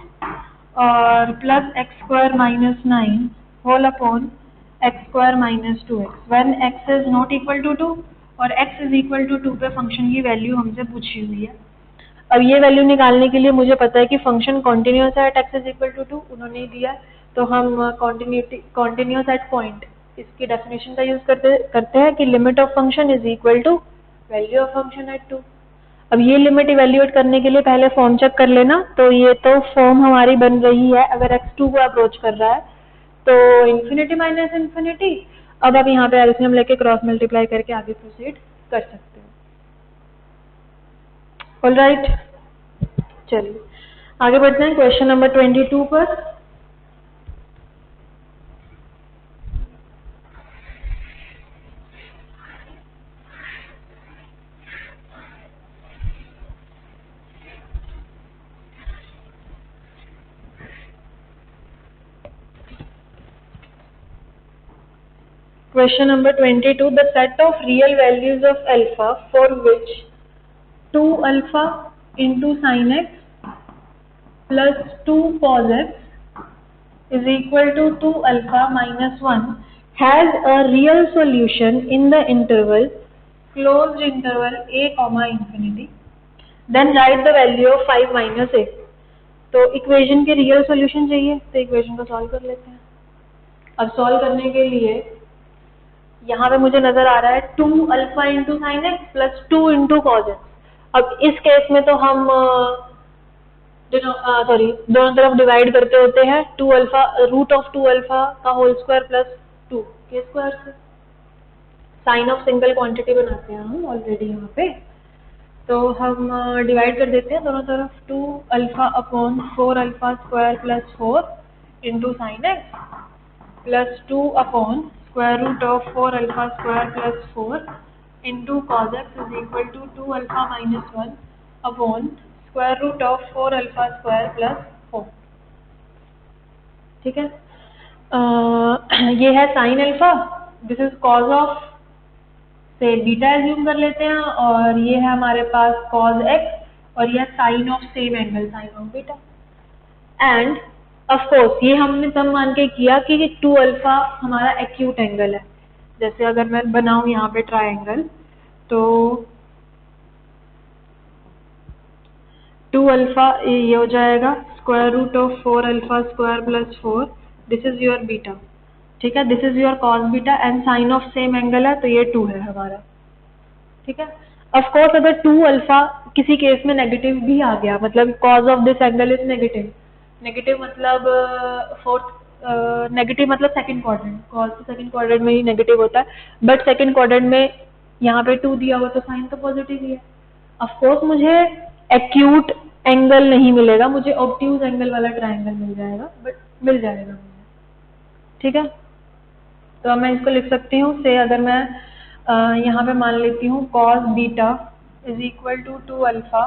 और plus x square minus 9 whole upon x square minus 2x when x is not equal to 2 और x इज इक्वल टू 2 पे function की value हमसे पूछी हुई है। अब ये वैल्यू निकालने के लिए मुझे पता है कि फंक्शन कॉन्टिन्यूअस है at x is equal to 2, उन्होंने दिया, तो हम कॉन्टिन्यूअस एट पॉइंट इसकी डेफिनेशन का यूज करते हैं कि limit of function is equal to value of function at 2। अब ये लिमिट इवेल्युएट करने के लिए पहले फॉर्म चेक कर लेना, तो ये तो फॉर्म हमारी बन रही है अगर x2 को अप्रोच कर रहा है तो इन्फिनिटी माइनस इन्फिनिटी। अब आप यहाँ पे एलसीएम लेके क्रॉस मल्टीप्लाई करके आगे प्रोसीड कर सकते हो। ऑलराइट, चलिए आगे बढ़ते हैं क्वेश्चन नंबर 22 पर। Question number 22, the set of real values of alpha for which 2 alpha into sin x plus 2 cos x is equal to 2 alpha minus 1 has a real solution in the interval closed interval a comma infinity, then write the value of 5 minus a। तो equation के real solution चाहिए, तो equation को solve कर लेते हैं। अब solve करने के लिए यहाँ पे मुझे नजर आ रहा है 2 alpha into sine x plus 2 into cos x. अब इस केस में तो हम दोनों तरफ डिवाइड करते होते हैं, 2 अल्फा रूट ऑफ 2 अल्फा का होल स्क्वायर प्लस 2 के स्क्वायर से साइन ऑफ सिंगल क्वांटिटी बनाते हैं हम ऑलरेडी यहाँ पे, तो हम डिवाइड कर देते हैं दोनों तरफ 2 alpha upon 4 alpha square plus 4 into sine x plus 2 upon square root of 4 alpha square plus 4 into cos x is equal to 2 alpha minus 1 upon square root of 4 alpha square plus 4. ठीक है, ये है sine alpha, this is cause of से beta assume कर लेते हैं, और ये है हमारे पास कॉज एक्स और यह sine of same angle sine of beta. And of course ये हमने तब मान के किया कि 2 अल्फा हमारा एक्यूट एंगल है। जैसे अगर मैं बनाऊं यहाँ पे ट्रायंगल, तो 2 अल्फा ये हो जाएगा square root of 4 alpha square plus 4, this is your beta, ठीक है, this is your cos beta and sine of same angle है तो ये 2 है हमारा, ठीक है। ऑफ कोर्स अगर 2 अल्फा किसी केस में नेगेटिव भी आ गया, मतलब cause of this angle is negative, negative मतलब नेगेटिव मतलब सेकंड क्वाड्रेंट, कॉज तो सेकंड क्वाड्रेंट में ही नेगेटिव होता है, बट सेकंड क्वाड्रेंट में यहाँ पे 2 दिया हुआ तो साइन तो पॉजिटिव ही है। ऑफ कोर्स मुझे एक्यूट एंगल नहीं मिलेगा, मुझे ऑब्ट्यूज एंगल वाला ट्रायंगल मिल जाएगा, बट मिल जाएगा मुझे, ठीक है। तो अब मैं इसको लिख सकती हूँ, से अगर मैं यहाँ पे मान लेती हूँ cos beta is equal to 2 alpha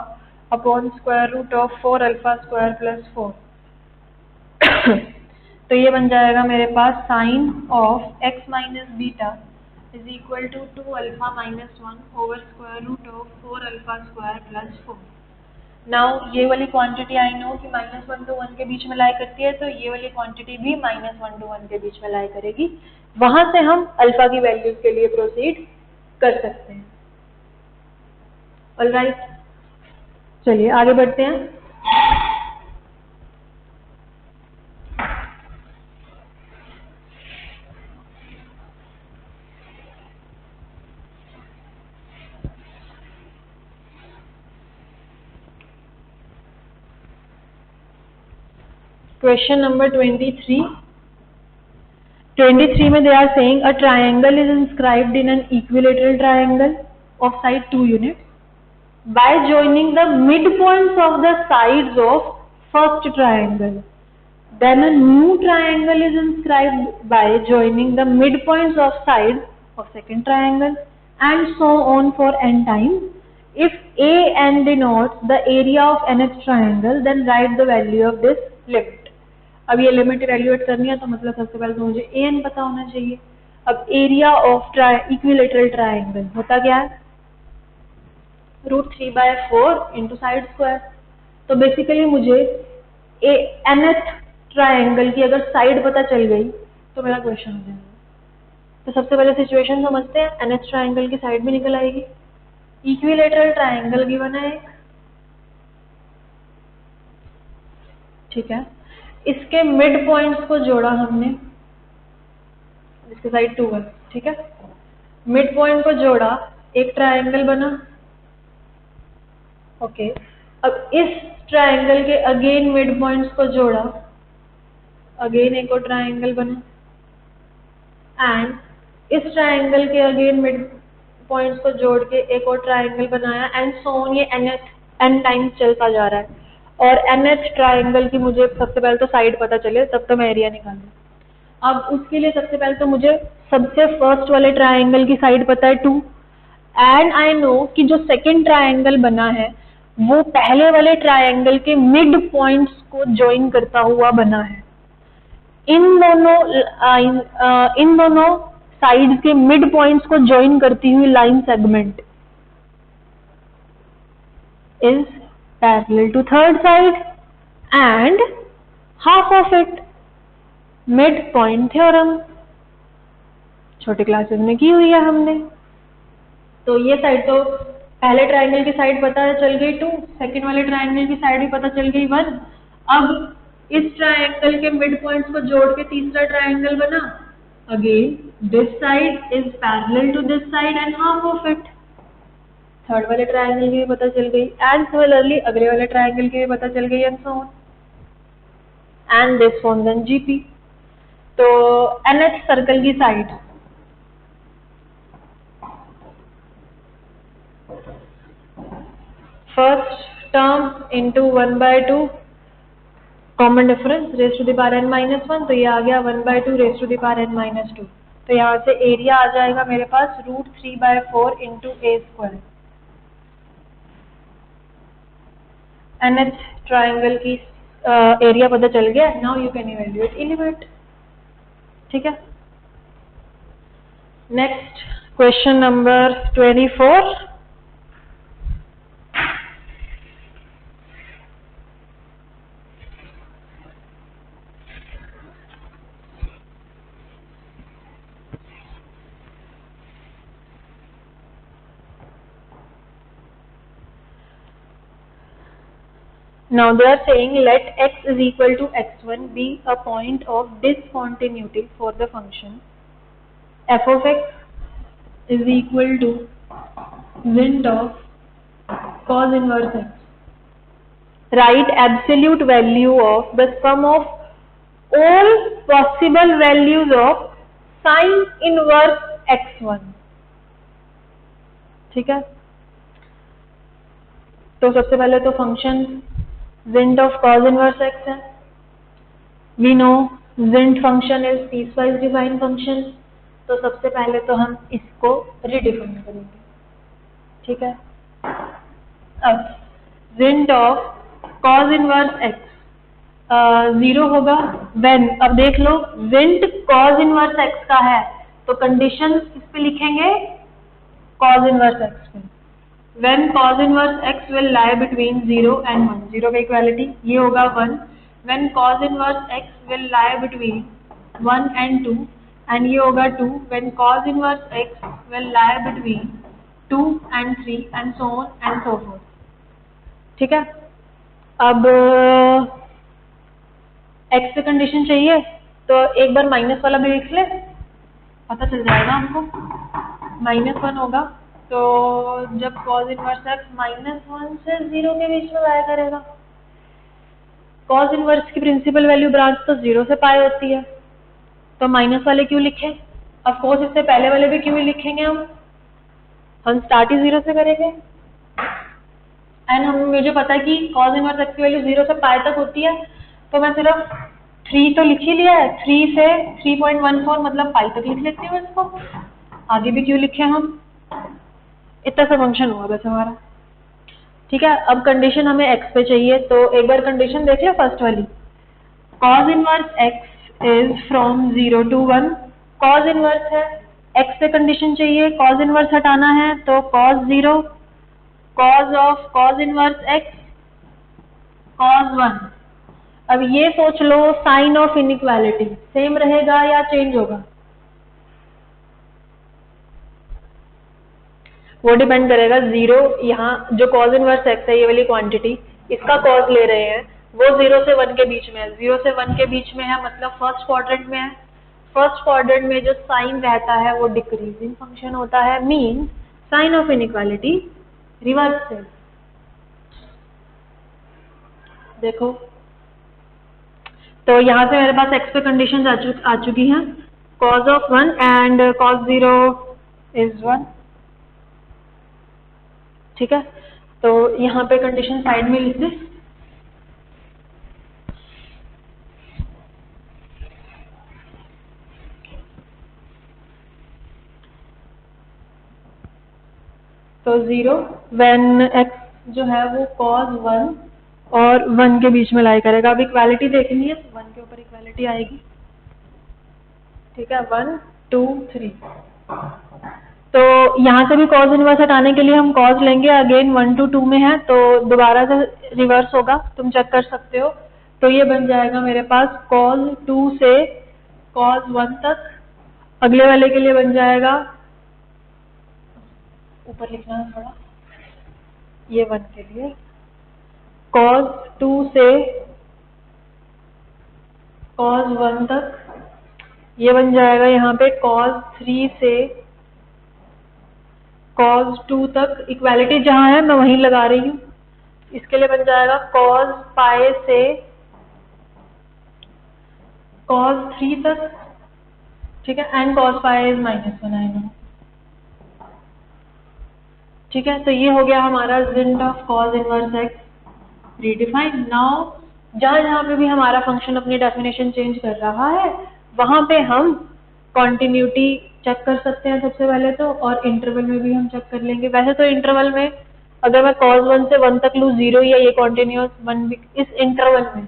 upon square root of 4 alpha square plus 4 तो ये बन जाएगा मेरे पास sine of x minus beta is equal to 2 alpha minus 1 over square root of 4 alpha square plus 4। Now ये वाली quantity I know कि -1 to 1 के बीच में लाई करती है, तो ये वाली क्वांटिटी भी -1 to 1 के बीच में लाई करेगी। वहां से हम अल्फा की वैल्यूज के लिए प्रोसीड कर सकते हैं। ऑलराइट, चलिए आगे बढ़ते हैं। Question number 23. 23 में they are saying a triangle is inscribed in an equilateral triangle of side 2 units by joining the midpoints of the sides of first triangle. Then a new triangle is inscribed by joining the midpoints of sides of second triangle and so on for n times. If a n denotes the area of nth triangle, then write the value of this limit. अब ये limit evaluate करनी है तो मतलब सबसे पहले तो मुझे ए एन पता होना चाहिए। अब एरिया ऑफ इक्विलेटरल ट्रायंगल होता क्या है, √3/4 इंटू साइड स्क्वायर। तो बेसिकली मुझे nth ट्रायंगल की अगर साइड पता चल गई तो मेरा क्वेश्चन हो जाएगा। तो सबसे पहले सिचुएशन समझते हैं, nth ट्रायंगल की साइड भी निकल आएगी। इक्विलेटरल ट्रायंगल गिवन है, ठीक है, इसके मिड पॉइंट्स को जोड़ा हमने, इसके साइड 2 है, ठीक है, मिड पॉइंट को जोड़ा, एक ट्रायंगल बना। ओके, अब इस ट्रायंगल के अगेन मिड पॉइंट्स को जोड़ा, अगेन एक और ट्रायंगल बना, एंड इस ट्रायंगल के अगेन मिड पॉइंट्स को जोड़ के एक और ट्रायंगल बनाया, एंड सो ऑन, ये n टाइम्स चलता जा रहा है। और nth ट्रायंगल की मुझे सबसे पहले तो साइड पता चले, तब तो मैं एरिया निकालूं। अब उसके लिए सबसे पहले तो मुझे सबसे फर्स्ट वाले ट्रायंगल की साइड पता है 2, एंड आई नो कि जो सेकंड ट्रायंगल बना है वो पहले वाले ट्रायंगल के मिड पॉइंट्स को ज्वाइन करता हुआ बना है। इन दोनों साइड्स के मिड पॉइंट्स को ज्वाइन करती हुई line segment is parallel to third side and half of it, midpoint theorem, छोटे क्लासेस में की हुई है हमने। तो ये साइड तो पहले ट्रायंगल की साइड पता चल गई 2, सेकंड वाले ट्रायंगल की साइड भी पता चल गई 1। अब इस ट्रायंगल के मिड पॉइंट्स को जोड़ के तीसरा ट्रायंगल बना, again this side is parallel to this side and half of it. Third वाले ट्रायंगल की भी पता चल गई, एंड सिमिलरली अगले वाले ट्रायंगल की भी पता चल गई, and so on, and this one then GP. तो nth सर्कल की side first term into 1/2 common difference raise to the power n minus 1, तो ये आ गया 1/2 raise to the power n minus 2। तो यहाँ से एरिया आ जाएगा मेरे पास √3/4 into a square. nth triangle की एरिया पता चल गया। Now you can evaluate element. ठीक है, next question number 24। Now they are saying let x is equal to x1 be a point of discontinuity for the function f of x is equal to wind of cos inverse x. Write absolute value of the sum of all possible values of sin inverse x1. ठीक है, तो सबसे पहले तो function wind of cos inverse x है। We know wind function is piecewise defined function, तो सबसे पहले तो हम इसको रिडिफाइन करेंगे। ठीक है, अब wind of cos inverse x 0 होगा when, अब देख लो wind cos inverse x का है तो कंडीशन किस पे लिखेंगे, cos inverse x पे। When cos inverse x will lie between 0 and 1, 0 का इक्वालिटी ये होगा 1। When cos inverse x will lie between 1 and 2 and ये होगा 2। When cos inverse x will lie between 2 and 3 and so on and so forth। ठीक है, अब x पे condition चाहिए तो एक बार माइनस वाला भी लिख ले, पता चल जाएगा हमको। -1 होगा तो जब cos इनवर्स x -1 से 0 के बीच में आया करेगा। cos इनवर्स की प्रिंसिपल वैल्यू ब्रांच तो 0 से पाई होती है, तो माइनस वाले क्यों लिखे। ऑफ कोर्स इससे पहले वाले भी क्यों लिखेंगे, हम स्टार्ट ही 0 से करेंगे। एंड मुझे पता है कि cos इनवर्स x की वैल्यू 0 से पाई तक होती है, तो मैं सिर्फ 3 तो लिख ही लिया है, 3 से 3.14 मतलब पाई तक लिख लेती हूँ इसको, आगे भी क्यों लिखे हम। इतना सा फंक्शन हुआ बस हमारा। ठीक है, अब कंडीशन हमें x पे चाहिए, तो एक बार कंडीशन देख लो फर्स्ट वाली। cos inverse x is from 0 to 1, cos inverse है, x पे कंडीशन चाहिए, cos इनवर्स हटाना है तो cos 0, cos of cos inverse x cos 1। अब ये सोच लो साइन ऑफ इनइक्वालिटी सेम रहेगा या चेंज होगा, वो डिपेंड करेगा। 0 यहाँ जो cos इनवर्स x है ये वाली क्वांटिटी, इसका cos ले रहे हैं, वो 0 से 1 के बीच में है, 0 से 1 के बीच में है मतलब फर्स्ट क्वाड्रेंट में है। फर्स्ट क्वाड्रेंट में जो साइन रहता है वो डिक्रीजिंग फंक्शन होता है, means sign of inequality reverse है। देखो तो यहाँ से मेरे पास x पे कंडीशन आ चुकी हैं, cos of 1 and cos 0 is 1। ठीक है, तो यहाँ पे कंडीशन साइड में लिख दे। तो 0 व्हेन x जो है वो cos 1 और 1 के बीच में लाई करेगा। अब इक्वालिटी देखनी है तो 1 के ऊपर इक्वालिटी आएगी। ठीक है, 1 2 3, तो यहाँ से भी cos इनवर्स हटाने के लिए हम cos लेंगे, अगेन 1 to 2 में है तो दोबारा से रिवर्स होगा, तुम चेक कर सकते हो। तो ये बन जाएगा मेरे पास cos 2 से cos 1 तक। अगले वाले के लिए बन जाएगा, ऊपर लिखना है थोड़ा, ये 1 के लिए cos 2 से cos 1 तक। ये बन जाएगा यहाँ पे cos 3 से cos 2 तक। इक्वालिटी जहाँ है मैं वहीं लगा रही हूँ। इसके लिए बन जाएगा cos पाई से cos 3 तक। ठीक है, and cos pi is -1 I know. ठीक है, तो ये हो गया हमारा wind of cos inverse x redefine. Now जहाँ जहाँ पे भी हमारा फंक्शन अपनी डेफिनेशन चेंज कर रहा है वहाँ पे हम कॉन्टिन्यूटी चेक कर सकते हैं सबसे पहले तो, और इंटरवल में भी हम चेक कर लेंगे। वैसे तो इंटरवल में अगर मैं cos 1 से 1 तक लूँ 0 या ये कॉन्टिन्यूस 1 भी, इस इंटरवल में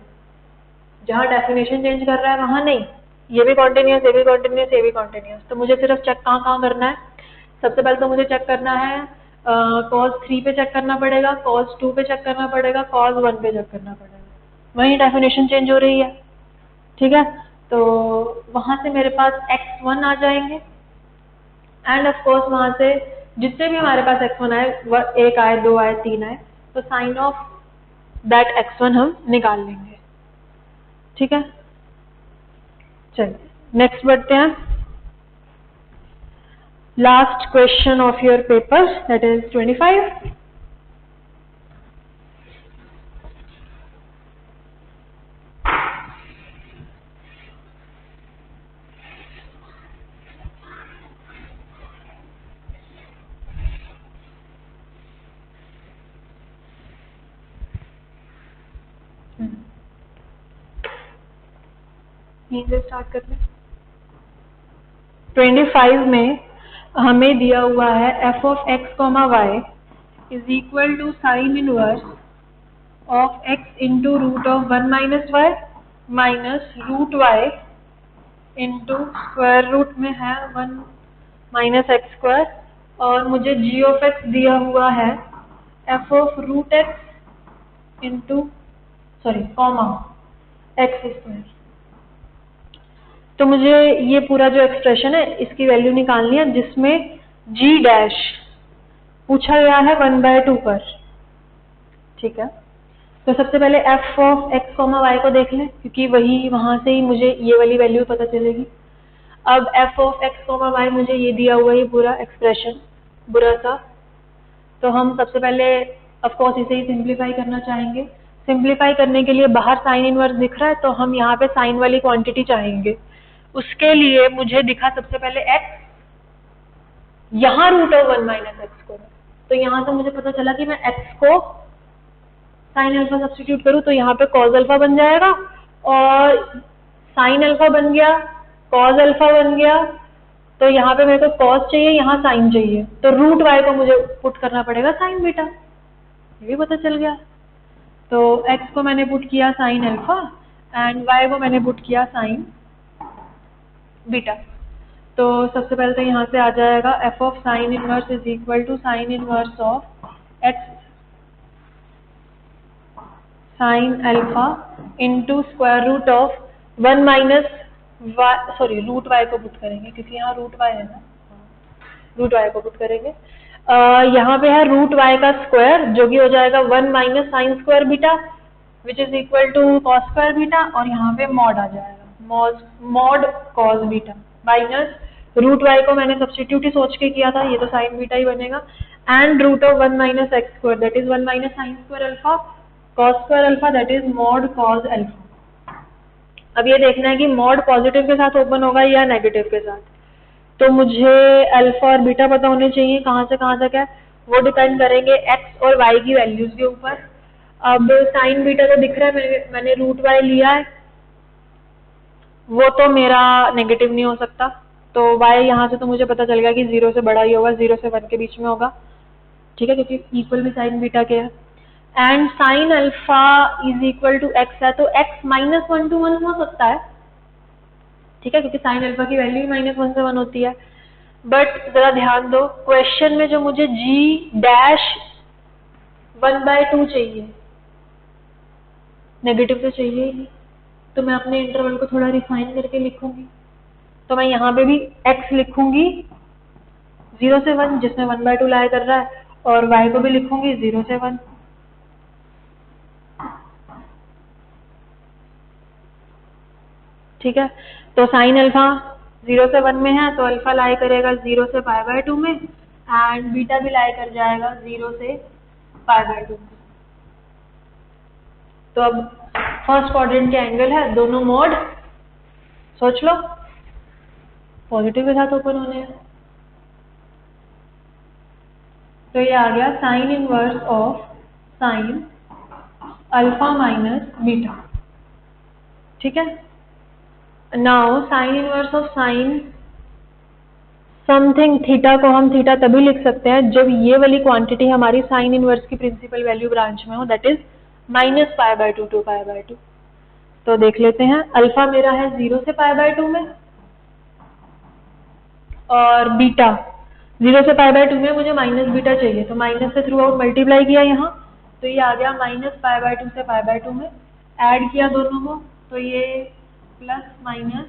जहाँ डेफिनेशन चेंज कर रहा है वहाँ नहीं, ये भी कॉन्टिन्यूस, ये भी कॉन्टिन्यूस, ये भी कॉन्टिन्यूस। तो मुझे सिर्फ चेक कहाँ कहाँ करना है, सबसे पहले तो मुझे चेक करना है cos 3 पे चेक करना पड़ेगा, cos 2 पे चेक करना पड़ेगा, cos 1 पे चेक करना पड़ेगा, वहीं डेफिनेशन चेंज हो रही है। ठीक है, तो वहां से मेरे पास x1 आ जाएंगे एंड ऑफ कोर्स वहां से जितने भी हमारे पास x1 आए, वह 1 आए, 2 आए, 3 आए, तो साइन ऑफ दैट x1 हम निकाल लेंगे। ठीक है, चलिए नेक्स्ट बढ़ते हैं। Last question of your paper, that is 25। यहीं से स्टार्ट कर लें। 25 में हमें दिया हुआ है f of x comma y is equal to sine inverse of x into root of 1 minus y minus root y into square root में है 1 माइनस एक्स स्क्वायर, और मुझे g ऑफ x दिया हुआ है f of root x into comma x square. तो मुझे ये पूरा जो एक्सप्रेशन है इसकी वैल्यू निकालनी है, जिसमें g डैश पूछा गया है 1/2 पर। ठीक है, तो सबसे पहले f of x comma y को देख लें, क्योंकि वही वहां से ही मुझे ये वाली वैल्यू पता चलेगी। अब f of x comma y मुझे ये दिया हुआ है पूरा एक्सप्रेशन बुरा सा, तो हम सबसे पहले ऑफ कोर्स इसे ही सिंप्लीफाई करना चाहेंगे। सिंप्लीफाई करने के लिए बाहर साइन इनवर्स दिख रहा है, तो हम यहाँ पे साइन वाली क्वांटिटी चाहेंगे। उसके लिए मुझे दिखा सबसे पहले x, यहाँ रूट ऑफ 1 माइनस एक्स को, तो यहाँ से मुझे पता चला कि मैं x को साइन अल्फा सब्स्टिट्यूट करूँ तो यहाँ पे कॉज अल्फा बन जाएगा, और साइन अल्फा बन गया, कॉज अल्फा बन गया, तो यहाँ पे मेरे को कॉज चाहिए, यहाँ साइन चाहिए, तो रूट वाई को मुझे पुट करना पड़ेगा साइन बीटा, ये भी पता चल गया। तो x को मैंने पुट किया साइन अल्फा एंड y को मैंने पुट किया साइन बीटा। तो सबसे पहले तो यहाँ से आ जाएगा f of sine inverse is equal to sine inverse of x sine alpha into square root of 1 minus y, root y को पुट करेंगे क्योंकि यहाँ रूट वाई है ना, रूट वाई को पुट करेंगे। यहाँ पे है रूट वाई का स्क्वायर जो कि हो जाएगा 1 minus sine square beta which is equal to cos square beta, और यहाँ पे मॉड आ जाएगा, mod cos beta minus root y को मैंने सब्स्टिट्यूट ही सोच के किया था, ये तो साइन बीटा ही बनेगा, and root of 1 minus x square that is 1 minus sine square alpha cos square alpha that is mod cos alpha. अब ये देखना है कि मॉड पॉजिटिव के साथ ओपन होगा या नेगेटिव के साथ, तो मुझे अल्फा और बीटा पता होने चाहिए, कहाँ से कहाँ तक है वो डिपेंड करेंगे एक्स और वाई की वैल्यूज के ऊपर। अब साइन बीटा तो दिख रहा है, मैंने रूट वाई लिया है, वो तो मेरा नेगेटिव नहीं हो सकता, तो वाई यहाँ से तो मुझे पता चल गया कि 0 से बड़ा ही होगा, 0 से 1 के बीच में होगा। ठीक है, क्योंकि इक्वल भी साइन बीटा के है, and sine alpha is equal to x है, तो एक्स माइनस 1 to 1 हो सकता है। ठीक है, क्योंकि साइन अल्फा की वैल्यू माइनस 1 से 1 होती है। बट जरा ध्यान दो, क्वेश्चन में जो मुझे g डैश 1/2 चाहिए, नेगेटिव तो चाहिए ही नहीं, तो मैं अपने इंटरवल को थोड़ा रिफाइन करके लिखूंगी, तो मैं यहाँ पे भी x लिखूंगी 0 से 1 जिसमें 1/2 लाया कर रहा है, और y को भी लिखूंगी 0 से 1। ठीक है, तो साइन अल्फा 0 से 1 में है, तो अल्फा लाई करेगा 0 से π/2 में, एंड बीटा भी लाई कर जाएगा 0 से π/2 में। तो अब फर्स्ट क्वाड्रेंट के एंगल है, दोनों मोड सोच लो पॉजिटिव के साथ ओपन होने हैं, तो ये आ गया sign inverse of sine alpha minus beta. ठीक है। Now sine inverse of sine something theta को हम थीटा तभी लिख सकते हैं जब ये वाली क्वांटिटी हमारी साइन इनवर्स की प्रिंसिपल वैल्यू ब्रांच में हो, दैट इज -π/2 to π/2। तो देख लेते हैं, अल्फा मेरा है 0 से π/2 में और बीटा 0 से π/2 में मुझे माइनस बीटा चाहिए, तो माइनस से थ्रू आउट मल्टीप्लाई किया यहाँ, तो ये आ गया -π/2 से π/2 में, ऐड किया दोनों को तो ये plus minus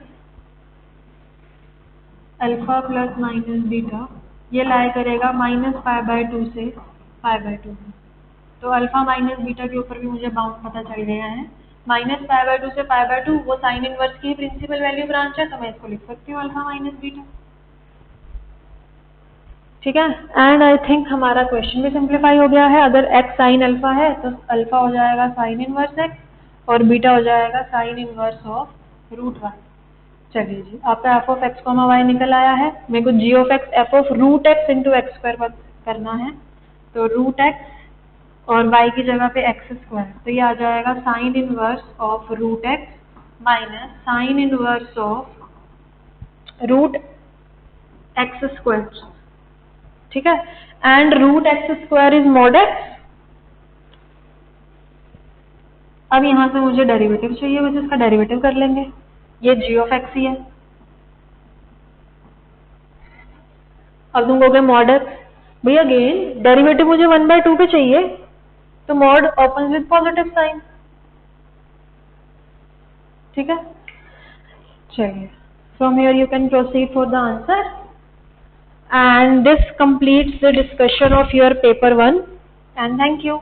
alpha plus minus beta, ये लाई करेगा -π/2 से π/2 में। तो अल्फा माइनस बीटा के ऊपर भी मुझे बाउंड पता चल गया है। -π/2 से π/2 वो साइन इनवर्स की प्रिंसिपल वैल्यू ब्रांच है, तो मैं इसको लिख सकती हूँ अल्फा माइनस बीटा। ठीक है, एंड आई थिंक हमारा क्वेश्चन भी सिंप्लीफाई हो गया है। अगर x साइन अल्फा है तो अल्फा हो जाएगा साइन इनवर्स x और बीटा हो जाएगा साइन इनवर्स ऑफ √y। चलिए जी, आपका f ऑफ x, y निकल आया है। मेरे को g of x f of √x into x square करना है, तो √x और y की जगह पे x स्क्वायर, तो ये आ जाएगा sign inverse of √x minus sine inverse of √x square. ठीक है, and √x square is mod x। अब यहां से मुझे डेरिवेटिव चाहिए, बस इसका डेरिवेटिव कर लेंगे। ये g ऑफ x ही है। अब तुम कहोगे mod x, भैया अगेन डेरिवेटिव मुझे 1/2 पे चाहिए, तो mod open with positive sine. ठीक है, चलिए, from here you can proceed for the answer. And this completes the discussion of your paper 1, and thank you.